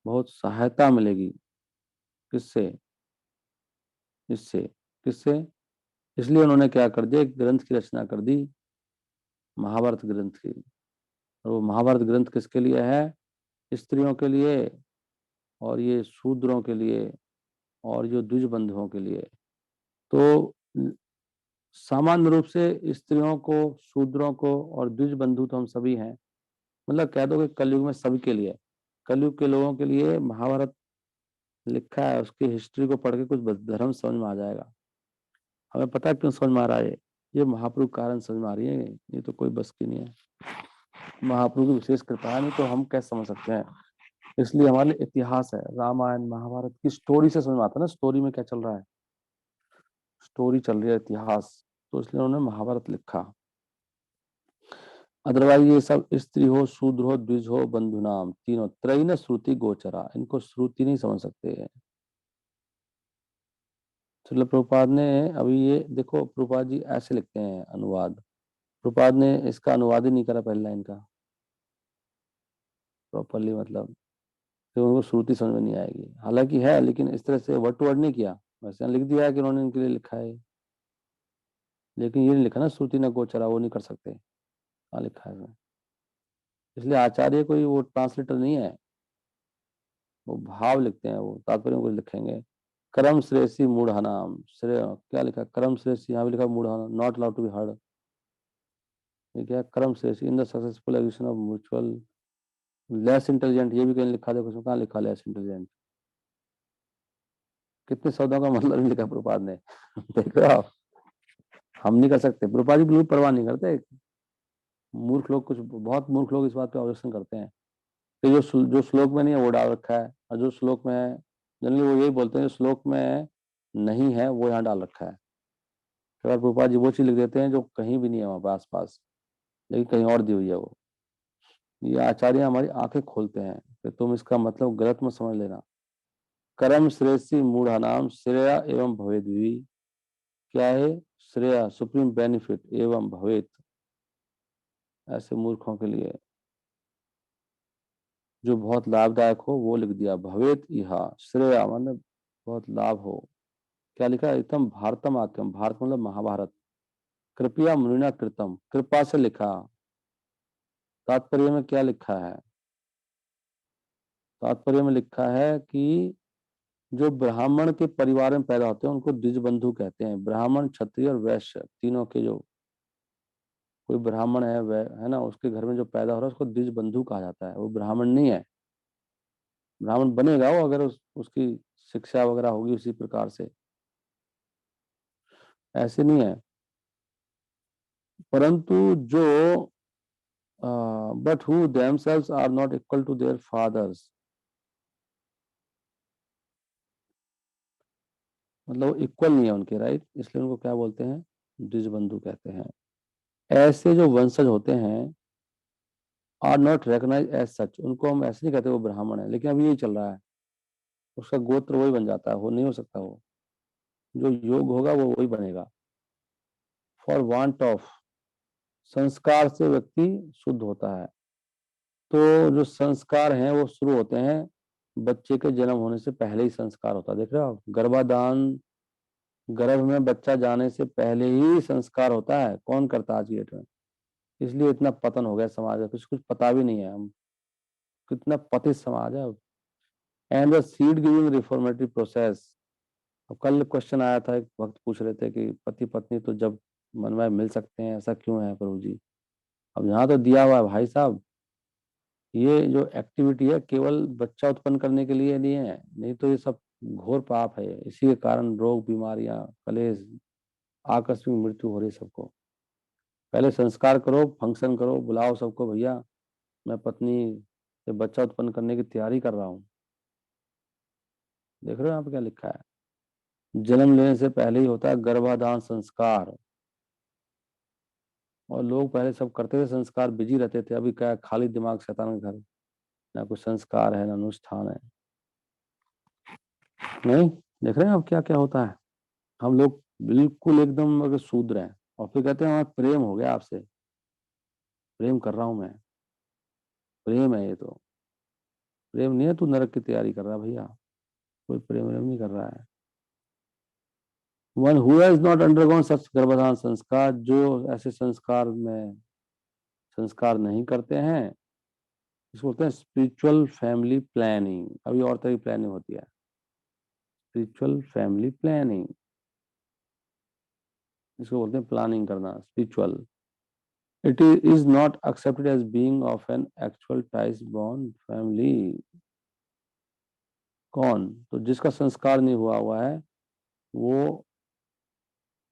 बहुत सहायता मिलेगी। किससे? इससे। किससे? इसलिए उन्होंने क्या कर दिया, एक ग्रंथ की रचना कर दी, महाभारत ग्रंथ की। और वो महाभारत ग्रंथ किसके लिए है? स्त्रियों के लिए, और ये शूद्रों के लिए, और जो द्विज बंधुओं के लिए। तो सामान्य रूप से स्त्रियों को, शूद्रों को और द्विज बंधु तो हम सभी हैं, मतलब कह दो कि कलयुग में सभी के लिए, कलयुग के लोगों के लिए महाभारत लिखा है। उसकी हिस्ट्री को पढ़ के कुछ धर्म समझ में आ जाएगा। हमें पता है क्यों समझ में आ रहा है, ये महाप्रभु कारण समझ में आ रही है, ये तो कोई बस की नहीं है, महाप्रभु की विशेष कृपा है, नहीं तो हम कैसे समझ सकते हैं। इसलिए हमारे लिए इतिहास है, रामायण महाभारत की स्टोरी से समझ में आता है ना, स्टोरी में क्या चल रहा है, स्टोरी चल रही है, इतिहास। तो इसलिए उन्होंने महाभारत लिखा। अदरवाइज ये सब स्त्री हो, शूद्र हो, द्विज हो, बंधु नाम, तीनों त्रयी श्रुति गोचरा, इनको श्रुति नहीं समझ सकते हैं। श्रील प्रभुपाद ने, अभी ये देखो प्रभुपाद जी ऐसे लिखते हैं अनुवाद, प्रभुपाद ने इसका अनुवाद ही नहीं करा पहली लाइन का प्रॉपरली, मतलब तो उनको श्रुति समझ में नहीं आएगी। हालांकि है, लेकिन इस तरह से वर्ड टू वर्ड नहीं किया, वैसे लिख दिया है कि उन्होंने इनके लिए लिखा है, लेकिन ये नहीं लिखा ना श्रुति न गोचरा, वो नहीं कर सकते, हाँ लिखा है। इसलिए आचार्य कोई वो ट्रांसलेटर नहीं है, वो भाव लिखते हैं, वो तात्पर्य को लिखेंगे। करम श्रेयसी मूढ़ानाम, श्रेय क्या लिखा, करम श्रेयसी, यहाँ भी लिखा मूढ़ाना, not allowed to be heard. ये क्या, करम श्रेयसी in the successful execution of mutual, less intelligent, ये भी कहीं लिखा, देखो उसमें कहाँ लिखा लेस इंटेलिजेंट, कितने शब्दों का मतलब नहीं लिखा प्रभुपाद ने देख रहे हो आप, हम नहीं कर सकते, प्रभुपाद जी बिल्कुल परवाह नहीं करते। मूर्ख लोग, कुछ बहुत मूर्ख लोग इस बात पे ऑब्जेक्शन करते हैं कि जो श्लोक में नहीं है वो डाल रखा है, और जो श्लोक में है जनरली वो यही बोलते हैं, जो श्लोक में नहीं है वो यहाँ डाल रखा है। अगर प्रभुपाद जी वो चीज लिख देते हैं जो कहीं भी नहीं है वहां पास पास, लेकिन कहीं और दी हुई है वो। ये आचार्य हमारी आंखें खोलते हैं कि तुम इसका मतलब गलत मत समझ लेना। कर्म श्रेयसी मूढ़ानाम श्रेया एवं भवेद्वी, क्या है, श्रेया सुप्रीम बेनिफिट एवं भवेत, ऐसे मूर्खों के लिए जो बहुत लाभदायक हो, वो लिख दिया भवेत इहा, श्रेया मतलब बहुत लाभ हो। क्या लिखा है, एकदम भारतम आख्यम, भारत मतलब महाभारत, कृपया मुनिना कृतम, कृपा से लिखा। तात्पर्य में क्या लिखा है, तात्पर्य में लिखा है कि जो ब्राह्मण के परिवार में पैदा होते हैं उनको द्विज बंधु कहते हैं। ब्राह्मण, क्षत्रिय और वैश्य तीनों के, जो कोई ब्राह्मण है वह है ना, उसके घर में जो पैदा हो रहा है उसको द्विज बंधु कहा जाता है। वो ब्राह्मण नहीं है, ब्राह्मण बनेगा वो अगर उसकी शिक्षा वगैरह होगी उसी प्रकार से, ऐसे नहीं है। परंतु जो but who themselves are not equal to their fathers, मतलब इक्वल नहीं है उनके, राइट, इसलिए उनको क्या बोलते हैं, द्विज बंधु कहते हैं। ऐसे जो वंशज होते हैं are not recognise as such, उनको हम ऐसे नहीं कहते वो ब्राह्मण है, लेकिन अभी यही चल रहा है, उसका गोत्र वही बन जाता है, वो नहीं हो सकता, वो जो योग होगा वो वही बनेगा। फॉर वांट ऑफ, संस्कार से व्यक्ति शुद्ध होता है। तो जो संस्कार हैं वो शुरू होते हैं बच्चे के जन्म होने से पहले ही, संस्कार होता है, देख रहे हो आप, गर्भाधान, गर्भ में बच्चा जाने से पहले ही संस्कार होता है। कौन करता है आज की डेट में? इसलिए इतना पतन हो गया समाज में, कुछ पता भी नहीं है, हम कितना पतित समाज है। And the seed giving reformatory process. अब कल क्वेश्चन आया था, एक वक्त पूछ रहे थे कि पति पत्नी तो जब मन में मिल सकते हैं, ऐसा क्यों है प्रभु जी? अब यहाँ तो दिया हुआ है भाई साहब, ये जो एक्टिविटी है केवल बच्चा उत्पन्न करने के लिए नहीं है, नहीं तो ये सब घोर पाप है। इसी के कारण रोग, बीमारियां, कलेश, आकस्मिक मृत्यु हो रही है सबको। पहले संस्कार करो, फंक्शन करो, बुलाओ सबको, भैया मैं पत्नी से बच्चा उत्पन्न करने की तैयारी कर रहा हूँ। देख रहे हो यहाँ पे क्या लिखा है, जन्म लेने से पहले ही होता है गर्भाधान संस्कार। और लोग पहले सब करते थे संस्कार, बिजी रहते थे, अभी क्या है, खाली दिमाग शैतान का घर। ना कोई संस्कार है, ना अनुष्ठान है। नहीं, देख रहे हैं अब क्या क्या होता है। हम लोग बिल्कुल एकदम अगर शूद्र हैं, और फिर कहते हैं हमारा प्रेम हो गया आपसे, प्रेम कर रहा हूं मैं, प्रेम है ये तो। प्रेम नहीं है, तू नरक की तैयारी कर रहा है भैया, कोई प्रेम व्रेम नहीं कर रहा है। One who has not undergone such गर्भाधान संस्कार, जो ऐसे संस्कार नहीं करते हैं, इसको बोलते हैं स्पिरिचुअल फैमिली प्लानिंग। अभी और तरह की प्लानिंग होती है, स्पिरिचुअल फैमिली प्लानिंग, इसको बोलते हैं प्लानिंग करना, spiritual. It is not accepted as being of an actual twice born family. कौन? तो जिसका संस्कार नहीं हुआ हुआ है, वो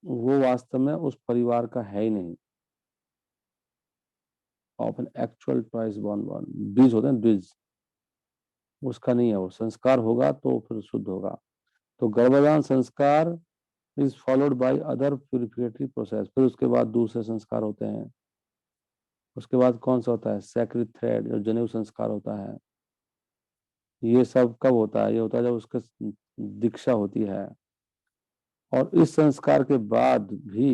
वो वास्तव में उस परिवार का है ही नहीं। Of an actual twice born born, द्विज होते हैं, द्विज, उसका नहीं है वो। संस्कार होगा तो फिर शुद्ध होगा। तो गर्भाधान संस्कार is followed by other purificatory process, फिर उसके बाद दूसरे संस्कार होते हैं। उसके बाद कौन सा होता है? सैक्रिड थ्रेड, जो जनेऊ संस्कार होता है। ये सब कब होता है? ये होता है जब उसके दीक्षा होती है। और इस संस्कार के बाद भी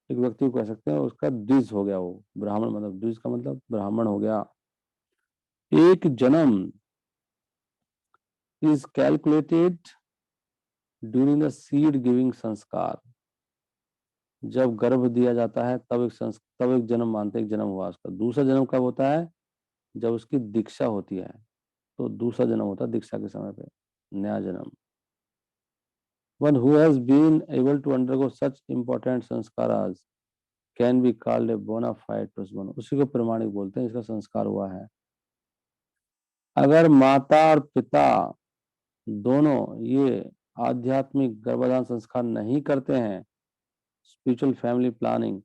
एक व्यक्ति को कह सकते हैं उसका द्विज हो गया, वो ब्राह्मण, मतलब द्विज का मतलब ब्राह्मण हो गया। एक जन्म is calculated during the seed giving संस्कार। जब गर्भ दिया जाता है तब तब एक जन्म मानते हैं, एक जन्म हुआ उसका। दूसरा जन्म कब होता है? जब उसकी दीक्षा होती है, तो दूसरा जन्म होता है दीक्षा के समय पे, नया जन्म। One who has been able to undergo such important संस्कारास can be called a bona fide person, उसी को प्रमाणिक बोलते हैं, इसका संस्कार हुआ है। अगर माता और पिता दोनों ये आध्यात्मिक गर्भाधान संस्कार नहीं करते हैं, स्पिरिचुअल फैमिली प्लानिंग,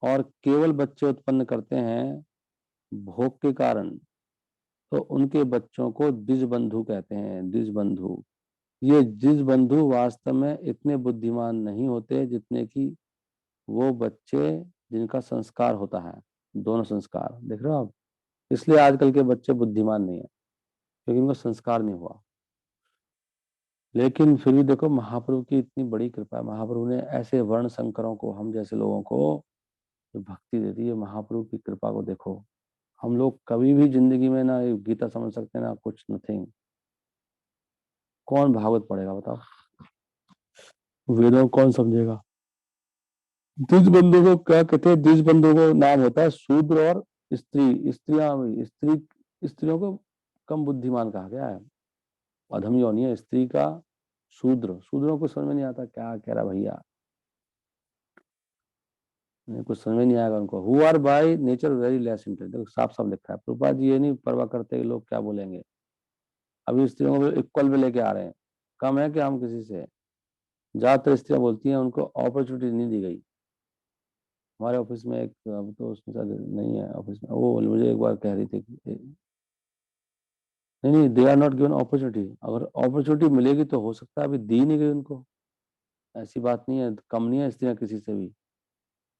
और केवल बच्चे उत्पन्न करते हैं भोग के कारण, तो उनके बच्चों को द्विज बंधु कहते हैं, द्विज बंधु। ये द्विज बंधु वास्तव में इतने बुद्धिमान नहीं होते जितने कि वो बच्चे जिनका संस्कार होता है, दोनों संस्कार। देख रहे हो आप? इसलिए आजकल के बच्चे बुद्धिमान नहीं है, क्योंकि उनका संस्कार नहीं हुआ। लेकिन फिर भी देखो, महाप्रभु की इतनी बड़ी कृपा है, महाप्रभु ने ऐसे वर्ण संकरों को, हम जैसे लोगों को जो भक्ति देती है, महाप्रभु की कृपा को देखो। हम लोग कभी भी जिंदगी में ना गीता समझ सकते ना कुछ, नथिंग। कौन भागवत पढ़ेगा बताओ? वेदों को कौन समझेगा? द्विज बंधु को क्या कहते हैं? द्विज बंधु को नाम होता है शूद्र और स्त्री। स्त्रियों को कम बुद्धिमान कहा गया है, अधम योनि है स्त्री का। शूद्र, शूद्रों को समझ में नहीं आता क्या कह रहा भैया, कुछ समझ में नहीं आएगा उनको। Who are by nature very less intelligent, देखो साफ साफ लिखा है। प्रभुपाद जी ये नहीं परवाह करते कि लोग क्या बोलेंगे। अभी स्त्रियों को इक्वल में लेके आ रहे हैं, कम है कि हम किसी से। ज्यादातर स्त्रियां बोलती हैं उनको अपॉर्चुनिटी नहीं दी गई। हमारे ऑफिस में एक, अब तो उसमें शायद नहीं है ऑफिस में, वो मुझे एक बार कह रही थी कि नहीं नहीं, they are not given opportunity. अगर अपॉर्चुनिटी मिलेगी तो हो सकता है, अभी दी नहीं गई उनको। ऐसी बात नहीं है, कम नहीं है स्त्रियां किसी से भी।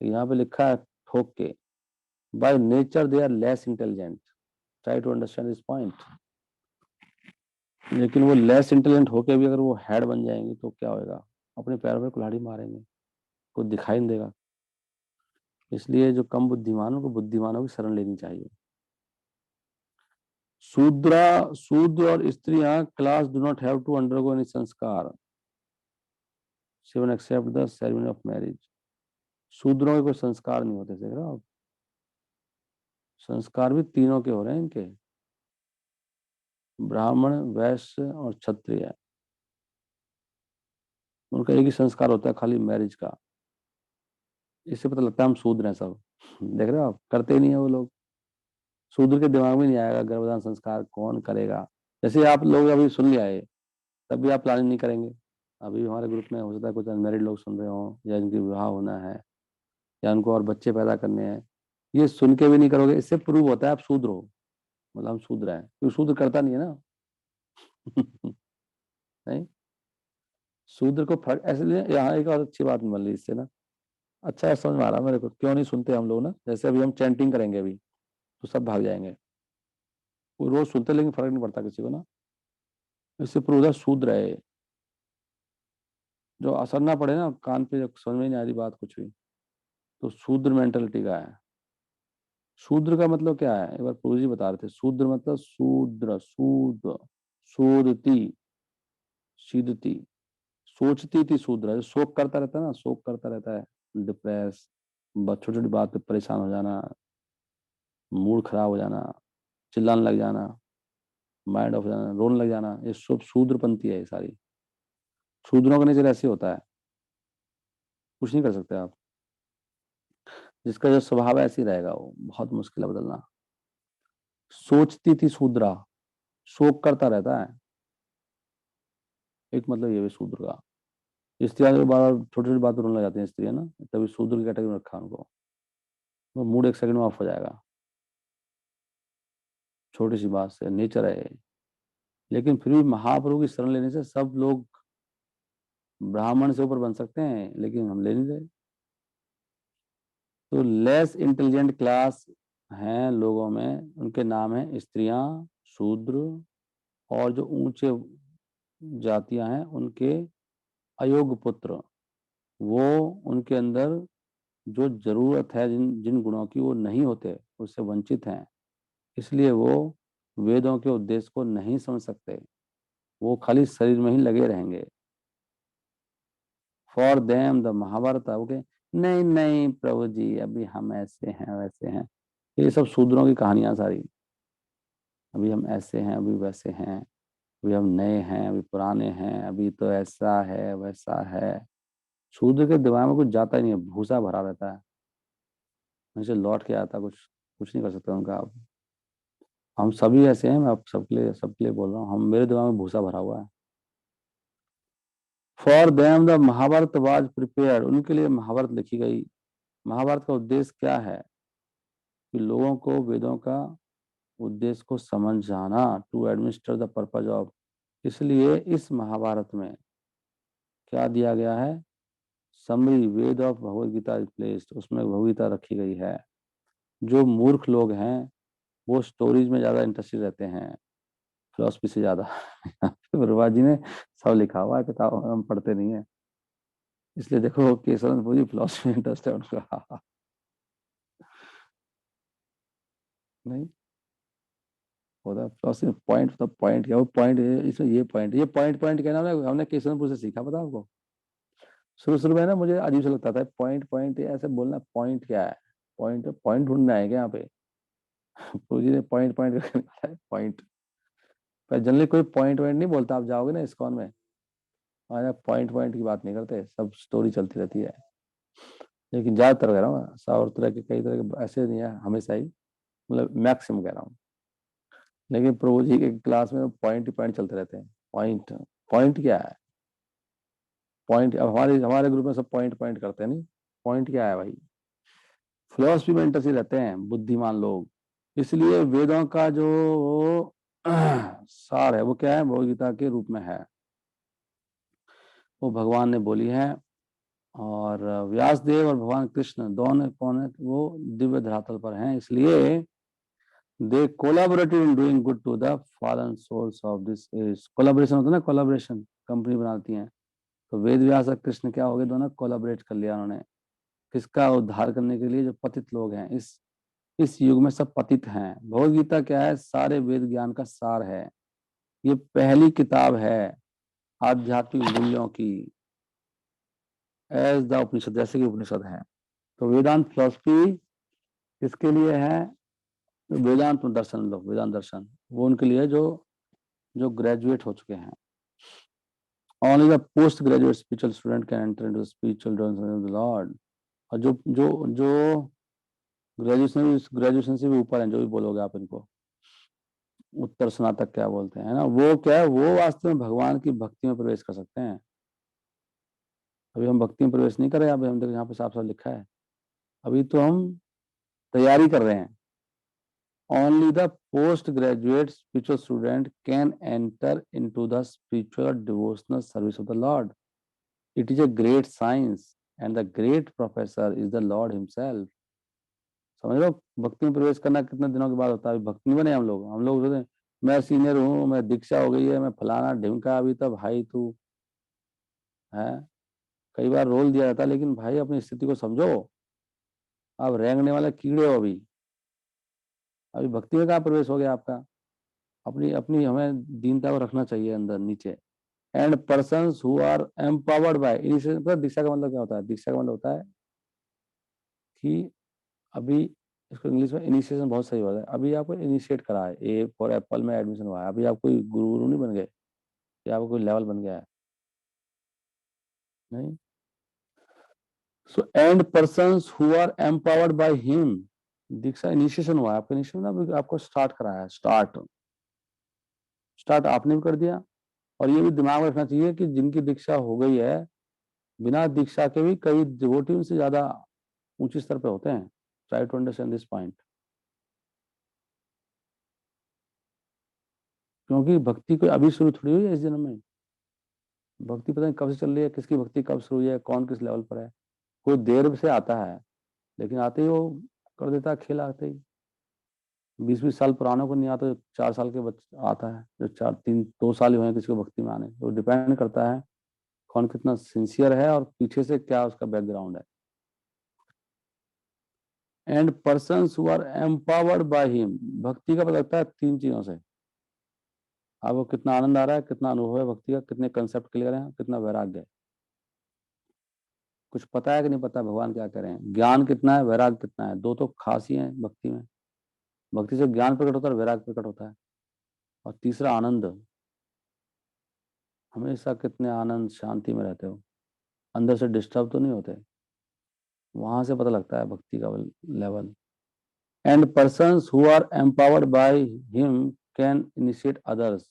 यहाँ पे लिखा है ठोक के, by nature they are less intelligent, try to understand this point. लेकिन वो लेस इंटेलिजेंट होके भी अगर वो हेड बन जाएंगे तो क्या होएगा? अपने पैरों पे कुल्हाड़ी मारेंगे, कुछ दिखाई नहीं देगा। इसलिए जो कम बुद्धिमानों को बुद्धिमानों की शरण लेनी चाहिए। शूद्र और स्त्रियां class do not have to undergo any संस्कार seven except the ceremony of marriage. शूद्रों के कोई संस्कार नहीं होते, देख रहे हो आप? संस्कार भी तीनों के हो रहे हैं इनके, ब्राह्मण, वैश्य और क्षत्रिय। उनका एक ही संस्कार होता है खाली, मैरिज का। इससे पता लगता है हम शूद्र हैं सब। देख रहे हो आप? करते ही नहीं है वो लोग। शूद्र के दिमाग में नहीं आएगा गर्भधान संस्कार कौन करेगा। जैसे आप लोग अभी सुन लिया है, तब भी आप प्लानिंग नहीं करेंगे। अभी हमारे ग्रुप में हो सकता है कुछ अनमैरिड लोग सुन रहे हो, या इनकी विवाह होना है, या उनको और बच्चे पैदा करने हैं, ये सुन के भी नहीं करोगे। इससे प्रूव होता है आप शूद्र हो, मतलब हम शूद्र हैं, क्योंकि शूद्र करता नहीं है ना। नहीं, शूद्र को फर्क ऐसे लिए। यहाँ एक और अच्छी बात मिल रही इससे ना, अच्छा है, समझ में आ रहा है मेरे को क्यों नहीं सुनते हम लोग ना। जैसे अभी हम चैंटिंग करेंगे अभी, तो सब भाग जाएंगे। वो रोज सुनते लेकिन फर्क नहीं पड़ता किसी को ना। इससे प्रूव होता है शूद्र है ये। जो असर ना पड़े ना कान पे, जब समझ में नहीं आ रही बात कुछ भी, तो शूद्र मेंटेलिटी का है। शूद्र का मतलब क्या है, एक बार प्रभु जी बता रहे थे, शूद्र मतलब शूद्र, शूद्र, शोधती, सीधती, सोचती थी शूद्र, जो शोक करता रहता है ना, शोक करता रहता है, डिप्रेस, छोटी छोटी बात पे परेशान हो जाना, मूड खराब हो जाना, चिल्लाने लग जाना, माइंड ऑफ जाना, रोने लग जाना, ये सब शूद्रपंथी है ये सारी। शूद्रों का नेचर ऐसे होता है, कुछ नहीं कर सकते आप। जिसका जो स्वभाव है ऐसे ही रहेगा, वो बहुत मुश्किल है बदलना। सोचती थी शूद्रा, शोक करता रहता है, एक मतलब ये भी शूद्र का। स्त्रियां जो बार छोटी छोटी बात रोने लग जाती हैं स्त्रियां ना, तभी शूद्र की कैटेगरी में रखा है उनको। वो मूड एक सेकंड में ऑफ हो जाएगा, छोटी सी बात से, नेचर है ये। लेकिन फिर भी महाप्रभु की शरण लेने से सब लोग ब्राह्मण से ऊपर बन सकते हैं, लेकिन हम ले नहीं रहे। तो लेस इंटेलिजेंट क्लास हैं लोगों में, उनके नाम है स्त्रियां, शूद्र, और जो ऊंचे जातियां हैं उनके अयोग्य पुत्र। वो उनके अंदर जो जरूरत है, जिन जिन गुणों की, वो नहीं होते, उससे वंचित हैं। इसलिए वो वेदों के उद्देश्य को नहीं समझ सकते, वो खाली शरीर में ही लगे रहेंगे। For them the Mahabharata, okay, नहीं नहीं प्रभु जी, अभी हम ऐसे हैं वैसे हैं, ये सब शूद्रों की कहानियां सारी। अभी हम ऐसे हैं, अभी वैसे हैं, अभी हम नए हैं, अभी पुराने हैं, अभी तो ऐसा है वैसा है। शूद्र के दिमाग में कुछ जाता ही नहीं है, भूसा भरा रहता है, उनसे लौट के आता कुछ, कुछ नहीं कर सकते उनका आप। हम सभी ऐसे हैं, मैं आप सबके लिए बोल रहा हूँ, हम, मेरे दिमाग में भूसा भरा हुआ है। For them the Mahabharata was prepared, उनके लिए महाभारत लिखी गई। महाभारत का उद्देश्य क्या है, कि लोगों को वेदों का उद्देश्य को समझ जाना, to administer the purpose of. इसलिए इस महाभारत में क्या दिया गया है, समरी वेद of Bhagavad Gita is placed, उसमें भगवद गीता रखी गई है। जो मूर्ख लोग हैं वो स्टोरीज में ज्यादा इंटरेस्टेड रहते हैं, फिलोसफी से ज्यादा। गुरुवार जी ने सब लिखा हुआ है, किताब हम पढ़ते नहीं है। इसलिए देखो केशव पूरी फिलोसफी में इंटरेस्ट है उनका। नहीं होता फिलोसफी, पॉइंट तो पॉइंट क्या, वो पॉइंट इसमें, ये पॉइंट पॉइंट क्या नाम है, हमने केशवपुर से सीखा, पता आपको। शुरू शुरू में ना मुझे अजीब सा लगता था, पॉइंट पॉइंट ऐसे बोलना, पॉइंट क्या है, पॉइंट पॉइंट ढूंढना है क्या यहाँ पे। गुरु जी ने पॉइंट पॉइंट करके निकाला है पॉइंट। पर जनरली कोई पॉइंट वॉइंट नहीं बोलता, आप जाओगे ना इस्कॉन में, वहाँ पॉइंट पॉइंट की बात नहीं करते, सब स्टोरी चलती रहती है। लेकिन ज्यादातर कह रहा हूँ, और तरह के कई तरह के ऐसे नहीं है हमेशा ही, मतलब मैक्सिमम कह रहा हूँ। लेकिन प्रभु जी के क्लास में पॉइंट ही पॉइंट चलते रहते हैं। पॉइंट, पॉइंट क्या है, पॉइंट, अब हमारे हमारे ग्रुप में सब पॉइंट पॉइंट करते हैं, नहीं पॉइंट क्या है भाई। फिलोसफी में इंटरेस्ट रहते हैं बुद्धिमान लोग। इसलिए वेदों का जो सार है वो क्या है, भगवद गीता के रूप में है, वो भगवान ने बोली है। और व्यास देव और भगवान कृष्ण दोनों कौन है, वो दिव्य धरातल पर हैं, इसलिए they collaborated in doing good to the fallen souls of this age. Collaboration होता है ना, कोलाबोरेशन, कंपनी बनाती हैं। तो वेद व्यास और कृष्ण क्या हो गए, दोनों कोलाबोरेट कर लिया उन्होंने, किसका उद्धार करने के लिए, जो पतित लोग हैं, इस युग में सब पतित हैं। भगवद गीता क्या है, सारे वेद ज्ञान का सार है। ये पहली किताब है आध्यात्मिक मूल्यों की, एज द उपनिषद, जैसे कि उपनिषद है। तो वेदांत फिलोसफी किसके लिए है, वेदांत दर्शन, लोग वेदांत दर्शन वो उनके लिए जो जो ग्रेजुएट हो चुके हैं। Only the post graduate spiritual student can enter into spiritual of the Lord. और जो जो जो ग्रेजुएशन से भी ऊपर हैं, जो भी बोलोगे आप इनको, उत्तर स्नातक क्या बोलते हैं ना, वो क्या है, वो वास्तव में भगवान की भक्ति में प्रवेश कर सकते हैं। अभी हम भक्ति में प्रवेश नहीं कर रहे, अभी हम देखो यहाँ पे साफ साफ लिखा है, अभी तो हम तैयारी कर रहे हैं। Only the postgraduate spiritual student can enter into the spiritual devotional service of the Lord. It is a great science, and the great professor is the Lord Himself. समझ लो, भक्ति में प्रवेश करना कितने दिनों के बाद होता है। भक्त नहीं बने हम लोग सोचते हैं, मैं सीनियर हूँ, मैं दीक्षा हो गई है, मैं फलाना ढिमका, अभी तब भाई तू है। कई बार रोल दिया जाता है, लेकिन भाई अपनी स्थिति को समझो। आप रेंगने वाले कीड़े हो अभी भक्ति में कहाँ प्रवेश हो गया आपका। अपनी अपनी हमें दीनता को रखना चाहिए अंदर नीचे। And persons who are empowered by initiation. दीक्षा का मतलब क्या होता है? दीक्षा का मतलब होता है कि अभी, इसको इंग्लिश में इनिशिएशन बहुत सही होता है। अभी आपको इनिशिएट करा है, ए फॉर एप्पल में एडमिशन हुआ है, अभी आप कोई गुरु नहीं बन गए या आपको कोई लेवल बन गया है, नहीं। So and persons who are empowered by him, दीक्षा इनिशिएशन हुआ है, आपका इनिशिएशन अभी आपको स्टार्ट कराया है। स्टार्ट स्टार्ट आपने भी कर दिया। और ये भी दिमाग में रखना चाहिए कि जिनकी दीक्षा हो गई है, बिना दीक्षा के भी कई डिवोटी उनसे ज्यादा ऊंचे स्तर पे होते हैं। Try to understand this point. क्योंकि भक्ति कोई अभी शुरू थोड़ी हुई है इस जन्म में। भक्ति पता नहीं कब से चल रही है, किसकी भक्ति कब शुरू हुई है, कौन किस लेवल पर है। कोई देर से आता है, लेकिन आते ही वो कर देता है खेल। आते ही 20-20 साल पुरानों को नहीं आता, जो 4 साल के बच्चे आता है, जो 2 साल ही हुए हैं किसी को भक्ति में आने। तो डिपेंड करता है कौन कितना सिंसियर है और पीछे से क्या उसका बैकग्राउंड है। And persons who are empowered by him, भक्ति का पता लगता है 3 चीजों से। आपको कितना आनंद आ रहा है, कितना अनुभव है भक्ति का, कितने कंसेप्ट क्लियर है, कितना वैराग्य है। कुछ पता है कि नहीं पता भगवान क्या कह रहे हैं। ज्ञान कितना है, वैराग्य कितना है, दो तो खास ही है भक्ति में। भक्ति से ज्ञान प्रकट होता है और वैराग्य प्रकट होता है। और तीसरा आनंद, हमेशा कितने आनंद शांति में रहते हो, अंदर से डिस्टर्ब तो नहीं होते। वहां से पता लगता है भक्ति का level. And persons who are empowered by him can initiate others,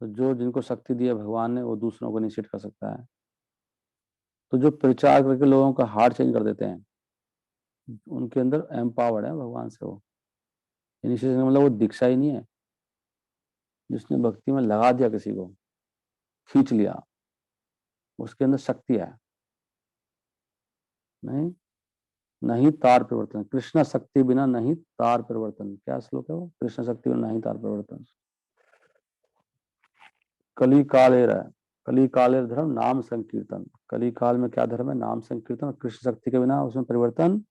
तो जो जिनको शक्ति दी है भगवान ने, वो दूसरों को इनिशिएट कर सकता है। तो जो प्रचार करके लोगों का हार्ट चेंज कर देते हैं, उनके अंदर एम्पावर्ड है भगवान से वो। इनिशिएशन मतलब वो दीक्षा ही नहीं है, जिसने भक्ति में लगा दिया, किसी को खींच लिया, उसके अंदर शक्ति है। नहीं, नहीं तार परिवर्तन, कृष्ण शक्ति बिना नहीं तार परिवर्तन। क्या श्लोक है वो? कृष्ण शक्ति बिना नहीं तार परिवर्तन। कली कालेर है, कली कालेर धर्म नाम संकीर्तन। कली काल में क्या धर्म है? नाम संकीर्तन। कृष्ण शक्ति के बिना उसमें परिवर्तन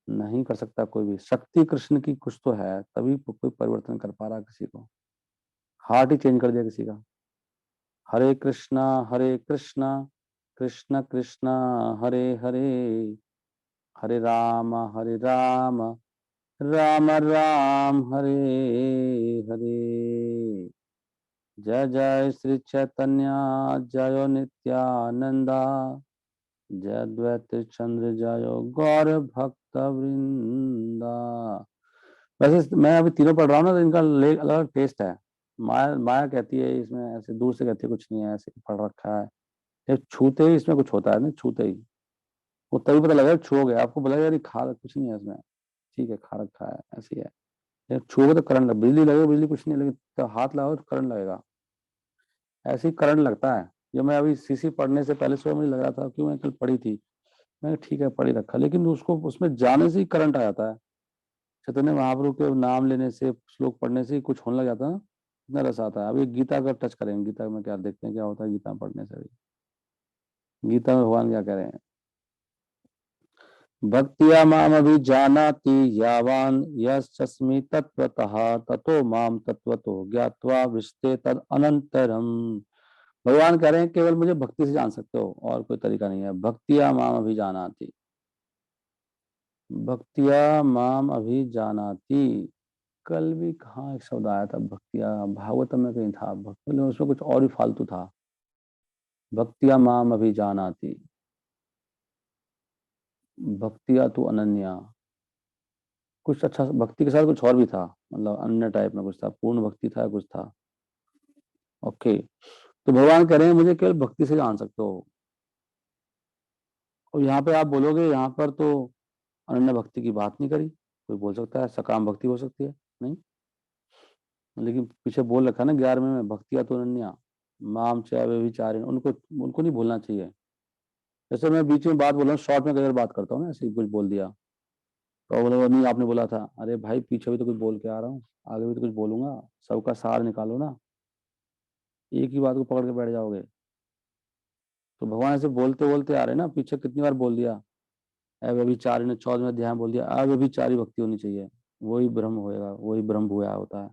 नहीं कर सकता कोई भी। शक्ति कृष्ण की कुछ तो है, तभी कोई परिवर्तन कर पा रहा किसी को। हार्ट ही चेंज कर दिया किसी का। हरे कृष्णा कृष्ण कृष्ण हरे हरे, हरे राम राम राम हरे हरे। जय जय श्री चैतन्य, जय नित्यानंदा, जय द्वैत चंद्र, जय गौर भक्त वृंदा। वैसे मैं अभी तीनों पढ़ रहा हूँ ना, तो इनका अलग अलग टेस्ट है। माया माया कहती है इसमें ऐसे, दूर से कहती है कुछ नहीं है, ऐसे पढ़ रखा है। ये छूते ही इसमें कुछ होता है ना, छूते ही वो तभी पता लगा छूओगे, आपको बोला यार खा कुछ नहीं है इसमें, ठीक है खा रखा है, ऐसी है। ये छूओगे तो करंट लगे, बिजली लगेगी, बिजली कुछ नहीं, लेकिन तो हाथ लगाओ तो करंट लगेगा। ऐसे ही करंट लगता है। जो मैं अभी सीसी पढ़ने से पहले सुबह मुझे लग रहा था, क्यों मैं कल पढ़ी थी, मैं ठीक है पढ़ी रखा, लेकिन उसको उसमें जाने से ही करंट आ जाता है। चैतन्य महाप्रभु के नाम लेने से, श्लोक पढ़ने से ही कुछ होने लग जाता है ना, इतना रस आता है। अभी गीता का टच करेंगे, गीता में क्या देखते हैं क्या होता है गीता पढ़ने से भी। गीता में भगवान क्या कह रहे हैं? भक्तिया माम अभिजानाति यावान यस्मि तत्वतः ततो माम तत्वतो ज्ञात्वा विशते तद अनंतरम। भगवान कह रहे हैं केवल मुझे भक्ति से जान सकते हो, और कोई तरीका नहीं है। भक्तिया माम अभिजानाति, भक्तिया माम अभिजानाति। कल भी कहाँ एक शब्द आया था भक्तिया, भागवतम में कहीं था, भक्ति में उसमें कुछ और ही फालतू था। भक्तिया माम अभिजानाति, भक्तिया तू अनन्या, कुछ अच्छा भक्ति के साथ कुछ और भी था, मतलब अन्य टाइप में कुछ था, पूर्ण भक्ति था कुछ था। ओके, तो भगवान कह रहे हैं मुझे केवल भक्ति से जान सकते हो। और यहाँ पे आप बोलोगे यहाँ पर तो अनन्य भक्ति की बात नहीं करी। कोई बोल सकता है सकाम भक्ति हो सकती है, नहीं, लेकिन पीछे बोल रखा है ना 11वें में, भक्तिया तो अनन्या माम च व्यभिचारिण, उनको उनको नहीं भूलना चाहिए। जैसे मैं बीच में बात बोल रहा हूँ, शॉर्ट में कई बार बात करता हूँ ना, ऐसे ही कुछ बोल दिया, तो बोले वो नहीं आपने बोला था। अरे भाई पीछे भी तो कुछ बोल के आ रहा हूँ, आगे भी तो कुछ बोलूंगा, सबका सार निकालो ना, एक ही बात को पकड़ के बैठ जाओगे। तो भगवान ऐसे बोलते बोलते आ रहे हैं ना, पीछे कितनी बार बोल दिया, अव्यभिचारी ने 14वें अध्याय में बोल दिया अव्यभिचारी भक्ति होनी चाहिए, वही ब्रह्म होएगा, वही ब्रह्म हुआ होता है।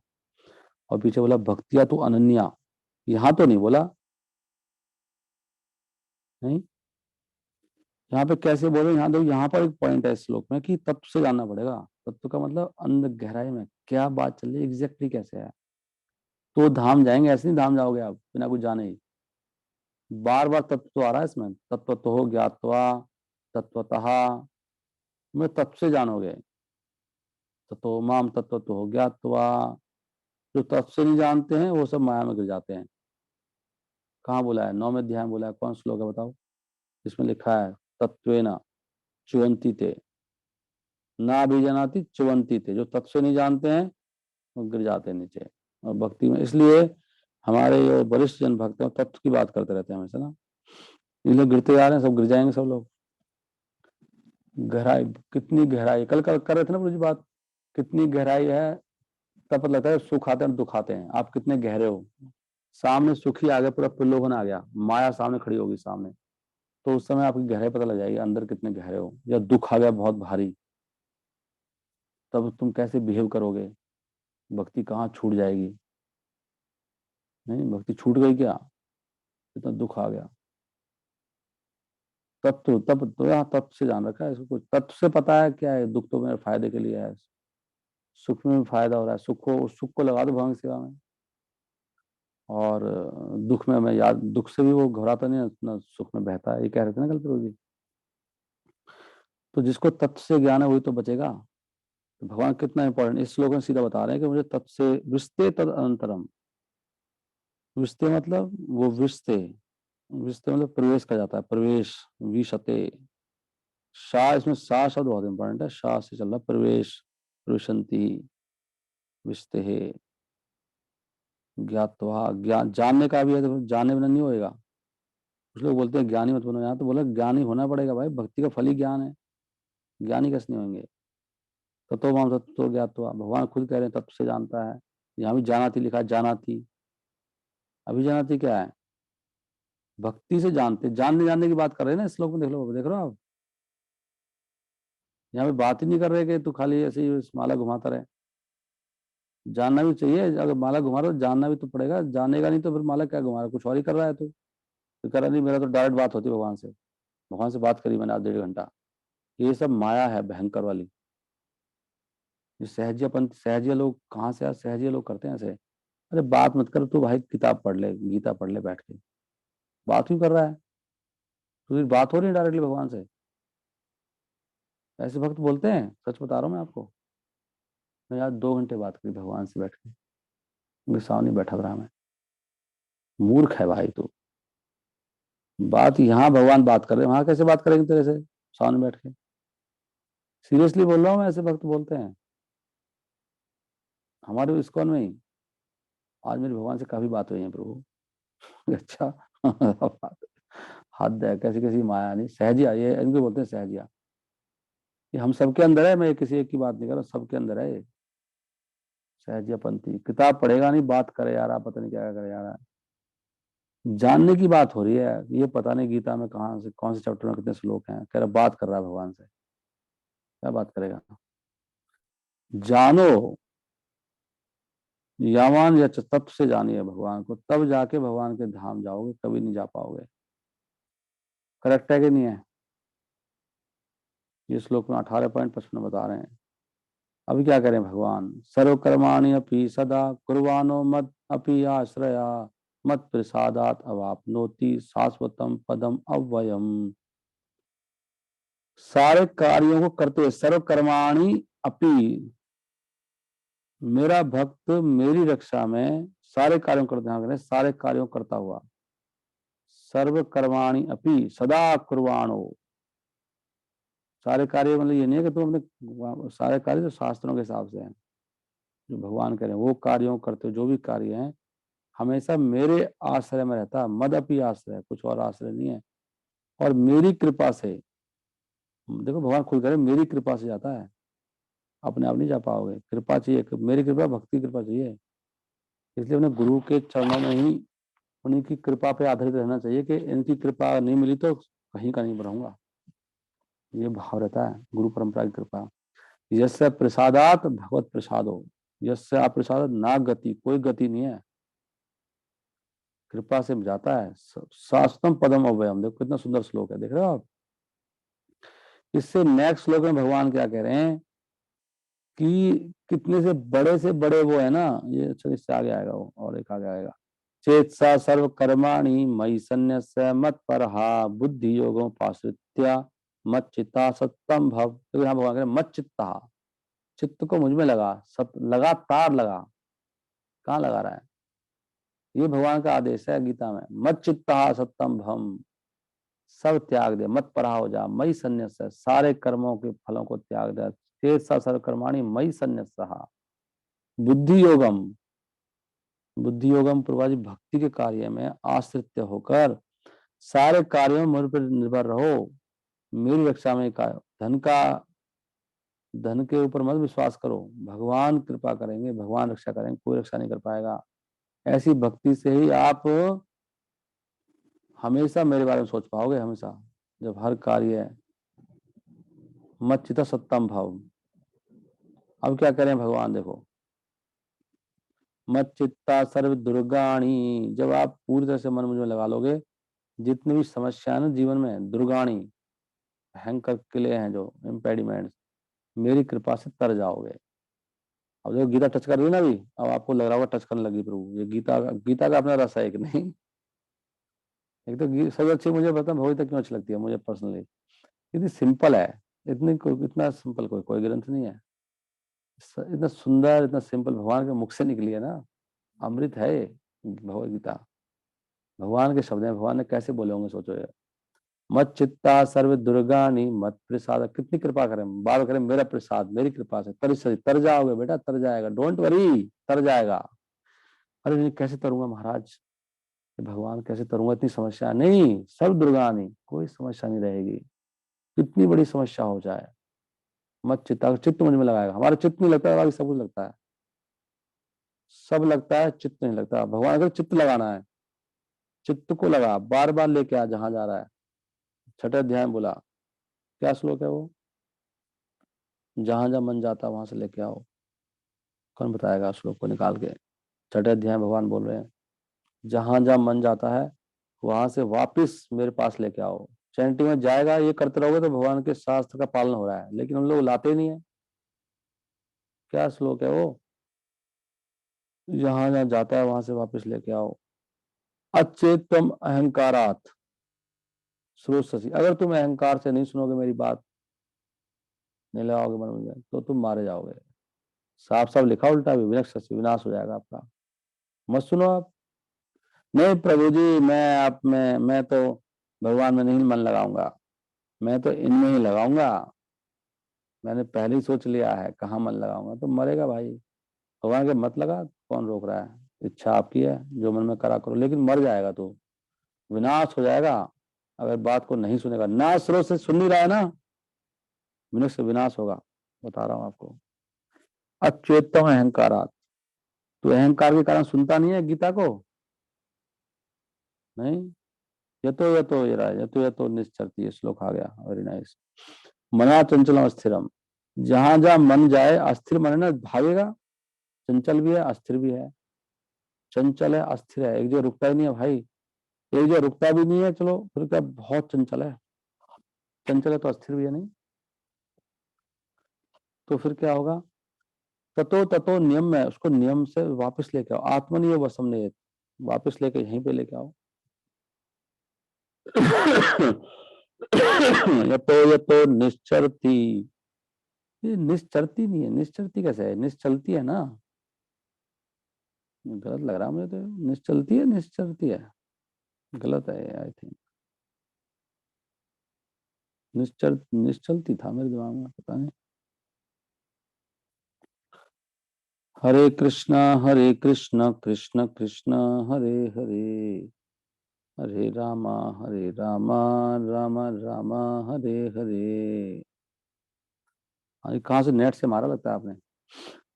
और पीछे बोला भक्तिया तो अनन्या, यहाँ तो नहीं बोला, नहीं, यहाँ पे कैसे बोले, यहाँ देखो यहाँ पर एक पॉइंट है इस श्लोक में कि तत्व से जानना पड़ेगा। तत्व का मतलब अंदर गहराई में क्या बात चल रही है, एग्जैक्टली कैसे है। तो धाम जाएंगे, ऐसे नहीं धाम जाओगे आप बिना कुछ जाने ही। बार बार तत्व तो आ रहा है इसमें, तत्व तो हो ज्ञातवा, तत्वतः, मैं तत्व से जानोगे। तत्व माम तत्व तो हो ज्ञातवा, जो तत्व से नहीं जानते हैं वो सब माया में गिर जाते हैं। कहाँ बोला है, 9वें अध्याय में बोला है, कौन श्लोक है बताओ। इसमें लिखा है तत्वेना चुवंती ते, ना भी जनाती चुवंती थे, जो तत्व से नहीं जानते हैं वो गिर जाते हैं नीचे। और भक्ति में इसलिए हमारे ये वरिष्ठ जन भक्त हैं तत्व की बात करते रहते हैं हमेशा ना। ये लोग गिरते जा रहे हैं, सब गिर जाएंगे सब लोग। गहराई, कितनी गहराई, कल कल कर रहे थे ना गुरु जी बात, कितनी गहराई है। तब पता लगता है सुख आते हैं दुख आते हैं, आप कितने गहरे हो। सामने सुखी आ गया, पूरा प्रलोभन आ गया, माया सामने खड़ी होगी सामने, तो उस समय आपकी गहराई पता लग जाएगी अंदर कितने गहरे हो। या दुख आ गया बहुत भारी, तब तुम कैसे बिहेव करोगे, भक्ति कहाँ छूट जाएगी। नहीं भक्ति छूट गई क्या, इतना दुख आ गया। तत्व तब तो यहाँ तत्व से जान रखा है इसको, कुछ तत्व से पता है क्या है, दुख तो मेरे फायदे के लिए है, सुख में भी फायदा हो रहा है, सुख को लगा दो भगवान की सेवा में। और दुख में मैं याद, दुख से भी वो घबराता नहीं है, अपना सुख में बहता है, ये कह रहे थे ना कल प्रभु जी। तो जिसको तत्व से ज्ञान है वही तो बचेगा। तो भगवान कितना इंपॉर्टेंट इस श्लोक में सीधा बता रहे हैं कि मुझे तत्व से विस्ते तद अनंतरम। विस्ते मतलब वो विस्ते, विस्ते मतलब प्रवेश का जाता है, प्रवेश, विशते। शाह, इसमें शाह शब्द बहुत इंपॉर्टेंट है, शाह से चल रहा प्रवेश, प्रविशंति, विस्ते, ज्ञातवा, ज्ञान जानने का भी है, तो जानने बिना नहीं होएगा। कुछ लोग बोलते हैं ज्ञानी मत बनो, यहाँ तो बोला ज्ञानी होना पड़ेगा भाई, भक्ति का फल ही ज्ञान है, ज्ञानी कैसे नहीं होंगे। तत्व माम तत्व ज्ञातवा, भगवान खुद कह रहे हैं तत्व से जानता है। यहाँ भी जाना थी लिखा है, जाना थी, अभी जाना थी क्या है, भक्ति से जानते, जानने जानने की बात कर रहे हैं ना इस श्लोक में, देख लो आप। यहाँ पे बात ही नहीं कर रहे कि तू खाली ऐसे ही माला घुमाता रहे। जानना भी चाहिए, अगर माला घुमा रहा तो जानना भी तो पड़ेगा, जानेगा नहीं तो फिर माला क्या घुमा रहा है, कुछ और ही कर रहा है तू। तो कह रहा नहीं मेरा तो डायरेक्ट बात होती है भगवान से, भगवान से बात करी मैंने आज 1.5 घंटा। ये सब माया है भयंकर वाली। ये सहजियापन, सहजिया लोग कहाँ से आज सहजिया लोग करते हैं ऐसे। अरे बात मत कर तू भाई, किताब पढ़ ले, गीता पढ़ ले बैठ के, बात क्यों कर रहा है। तुझे बात हो रही है डायरेक्टली भगवान से। ऐसे भक्त बोलते हैं, सच बता रहा हूँ मैं आपको। मैं आज 2 घंटे बात करी भगवान से बैठ के, उनके सामने बैठा रहा मैं। मूर्ख है भाई तू, बात यहाँ भगवान बात कर रहे हैं, वहां कैसे बात करेंगे तेरे से सामने बैठ के। सीरियसली बोल रहा हूँ मैं, ऐसे भक्त बोलते हैं हमारे इस्कॉन में ही। आज मेरी भगवान से काफी बात हुई है प्रभु। अच्छा हद है, कैसी कैसी माया, नहीं सहजिया, ये इनको बोलते हैं सहजिया। ये हम सबके अंदर है, मैं किसी एक की बात नहीं कर रहा, सबके अंदर है ये सहजिया पंथी। किताब पढ़ेगा नहीं, बात करे यार, आप पता नहीं क्या क्या करे यार। जानने की बात हो रही है, ये पता नहीं गीता में कहाँ से कौन से चैप्टर में कितने श्लोक हैं, कह रहा बात कर रहा है भगवान से, क्या बात करेगा। जानो, यावान या तत्व से जानिए भगवान को, तब जाके भगवान के धाम जाओगे, कभी नहीं जा पाओगे। करेक्ट है कि नहीं है। ये श्लोक में 18.55 बता रहे हैं। अभी क्या करें भगवान, सर्वकर्माणि अपि सदा कुर्वाणो मद अपि आश्रया, मत प्रसादात अवाप्नोति शाश्वतम पदम अव्ययम। सारे कार्यों को करते हुए, सर्वकर्माणि अपि, मेरा भक्त मेरी रक्षा में सारे कार्यों करते हैं, सारे कार्यों करता हुआ, सर्व कर्माणि अपि सदा कुर्वाणो। सारे कार्य मतलब ये नहीं है कि तुम अपने सारे कार्य जो शास्त्रों के हिसाब से हैं, जो भगवान कह रहे हैं वो कार्यों करते हो, जो भी कार्य हैं हमेशा मेरे आश्रय में रहता है, मद अपि आश्रय, कुछ और आश्रय नहीं है। और मेरी कृपा से, देखो भगवान खुद कह रहे हैं मेरी कृपा से जाता है, अपने आप नहीं जा पाओगे, कृपा चाहिए, मेरी कृपा, भक्ति कृपा चाहिए। इसलिए अपने गुरु के चरणों में ही उन्हीं की कृपा पे आधारित रहना चाहिए कि इनकी कृपा नहीं मिली तो कहीं का नहीं बढ़ूंगा। ये भाव रहता है गुरु परंपरा की कृपा। यस्य प्रसादात भगवत प्रसादो, यस्य अप्रसाद ना गति, कोई गति नहीं है, कृपा से जाता है। शाश्वतम पदम अव्ययम, देखो कितना सुंदर श्लोक है, देख रहे हो आप। इससे नेक्स्ट श्लोक में भगवान क्या कह रहे हैं कि कितने से बड़े वो है ना, ये अच्छा इससे आगे आएगा वो, और एक आगे आएगा। चेत सा सर्व कर्माणि मयि सन्न्यस्य मत परहा बुद्धि योगो पाश्रित्या मत चित्ता सत्यम भव। तो यहाँ भगवान कह रहे हैं मत चित्ता, चित्त को मुझ में लगा, सब लगातार लगा। कहाँ लगा रहा है, ये भगवान का आदेश है गीता में। मत चित्ता सत्यम भम, सब त्याग दे, मत परा हो जा, मई संन्यास, सारे कर्मों के फलों को त्याग दे। चेत सा सर्व कर्माणि मई संन्यास, बुद्धि योगम, बुद्धि योगम प्रभा जी, भक्ति के कार्य में आश्रित होकर सारे कार्यों में मुझ पर निर्भर रहो, मेरी रक्षा में का धन के ऊपर मत विश्वास करो, भगवान कृपा करेंगे, भगवान रक्षा करेंगे, कोई रक्षा नहीं कर पाएगा। ऐसी भक्ति से ही आप हमेशा मेरे बारे में सोच पाओगे, हमेशा, जब हर कार्य मच्चिता सत्तम भाव। अब क्या करें भगवान, देखो, मच्चित्ता सर्व दुर्गाणी, जब आप पूरी तरह से मन मुझ में लगा लोगे, जितनी भी समस्या है ना जीवन में, दुर्गाणी, भयंकर किले हैं जो इम्पेडिमेंट्स, मेरी कृपा से तर जाओगे। अब जो गीता टच कर रही है ना अभी, अब आपको लग रहा होगा टच करने लगी प्रभु, ये गीता का अपना रस है एक नहीं। एक तो सबसे अच्छी मुझे बता भगवत क्यों अच्छी लगती है मुझे पर्सनली, इतनी सिंपल है, इतना सिंपल कोई कोई ग्रंथ नहीं है। इतना सुंदर, इतना सिंपल, भगवान के मुख से निकली है ना, अमृत है ये भगवत गीता। भगवान के शब्द हैं, भगवान ने कैसे बोले होंगे सोचो यार। मत चित्ता सर्व दुर्गानी मत प्रसाद, कितनी कृपा करें, बार करें मेरा प्रसाद, मेरी कृपा से तर जाओगे बेटा, तर जाएगा, डोंट वरी, तर जाएगा। अरे नहीं कैसे तरूंगा महाराज, भगवान कैसे तरूंगा, इतनी समस्या नहीं, सब दुर्गानी, कोई समस्या नहीं रहेगी, कितनी बड़ी समस्या हो जाए। मत चित्ता, चित्त मुझ में लगाएगा, हमारा चित्त नहीं लगता, बाकी सब कुछ लगता है, सब लगता है, चित्त नहीं लगता। भगवान अगर चित्त लगाना है, चित्त को लगा, बार बार लेके आ जहां जा रहा है। छठे अध्याय में बोला, क्या श्लोक है वो, जहां जहां मन जाता है वहां से लेके आओ। कौन बताएगा श्लोक को निकाल के। छठे अध्याय में भगवान बोल रहे हैं, जहां जहां मन जाता है वहां से वापिस मेरे पास लेके आओ। चैंटिंग में जाएगा, ये करते रहोगे तो भगवान के शास्त्र का पालन हो रहा है, लेकिन हम लोग लाते ही नहीं है। क्या श्लोक है वो, जहां जहां जाता है वहां से वापस लेके आओ। अचेतम अहंकारात स्रोत शशि, अगर तुम अहंकार से नहीं सुनोगे मेरी बात, नहीं लगाओगे मन में, तो तुम मारे जाओगे। साफ साफ लिखा उल्टा भी, विनक्ष शशि, विनाश हो जाएगा आपका। मत सुनो आप। नहीं प्रभु जी, मैं तो भगवान में नहीं मन लगाऊंगा, मैं तो इनमें ही लगाऊंगा, मैंने पहले ही सोच लिया है कहाँ मन लगाऊंगा, तो मरेगा भाई। भगवान के मत लगा, कौन रोक रहा है, इच्छा आपकी है, जो मन में करा करो, लेकिन मर जाएगा तू, विनाश हो जाएगा। अगर बात को नहीं सुनेगा, ना स्रोत से सुन नहीं रहा है ना, विनष्ट से विनाश होगा, बता रहा हूं आपको। अच्युतम अहंकारात, तो अहंकार के कारण सुनता नहीं है गीता को, नहीं। ये तो निश्चरती है, श्लोक आ गया, वेरी नाइस। मना चंचलम अस्थिरम, जहां जहां मन जाए, अस्थिर मन है ना, भागेगा, चंचल भी है अस्थिर भी है। चंचल है अस्थिर है, एक जो रुकता ही नहीं है भाई, एक जो रुकता भी नहीं है, चलो फिर क्या, बहुत चंचल है। चंचल है तो अस्थिर भी है नहीं, तो फिर क्या होगा। ततो ततो नियम में, उसको नियम से वापस लेके आओ, आत्मनिय वसम ने, वापस लेके यहीं पे लेके आओ। यतो निश्चरती, ये निश्चरती नहीं है, निश्चरती कैसे है, निश्चलती है ना, गलत लग रहा है मुझे तो, निश्चलती है निश्चरती है, गलत है आई थिंक। निश्चलती था मेरे दिमाग में, पता नहीं। हरे कृष्णा कृष्ण कृष्ण हरे हरे, हरे रामा राम राम हरे हरे। ये कहाँ से नेट से मारा लगता है आपने।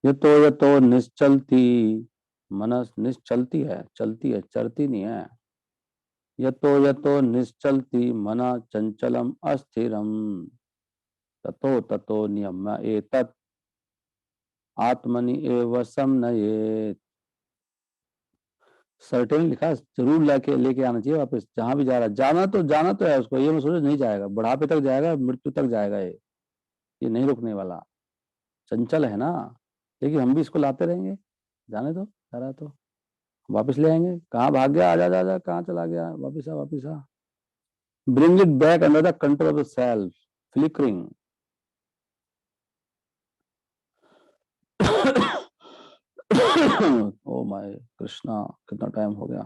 ये तो निश्चलती मनस, निश्चलती है, चलती है, चलती नहीं है। ये तो निश्चलती मना चंचलम अस्थिरम, ततो ततो नियम एतत् आत्मनि एव समनयेत। सर्टेन लिखा है, जरूर लेके आना चाहिए वापस, जहां भी जा रहा है। जाना तो है उसको, ये मैं सोच नहीं जाएगा, बुढ़ापे तक जाएगा, मृत्यु तक जाएगा ये नहीं रुकने वाला, चंचल है ना। लेकिन हम भी इसको लाते रहेंगे, जाने दो, जा रहा है तो वापस ले आएंगे। कहाँ भाग गया, आजा जा जा, कहाँ चला गया, वापस आ वापस आ। Bring it back under the control of the self, flickering. Oh my Krishna, कितना टाइम हो गया।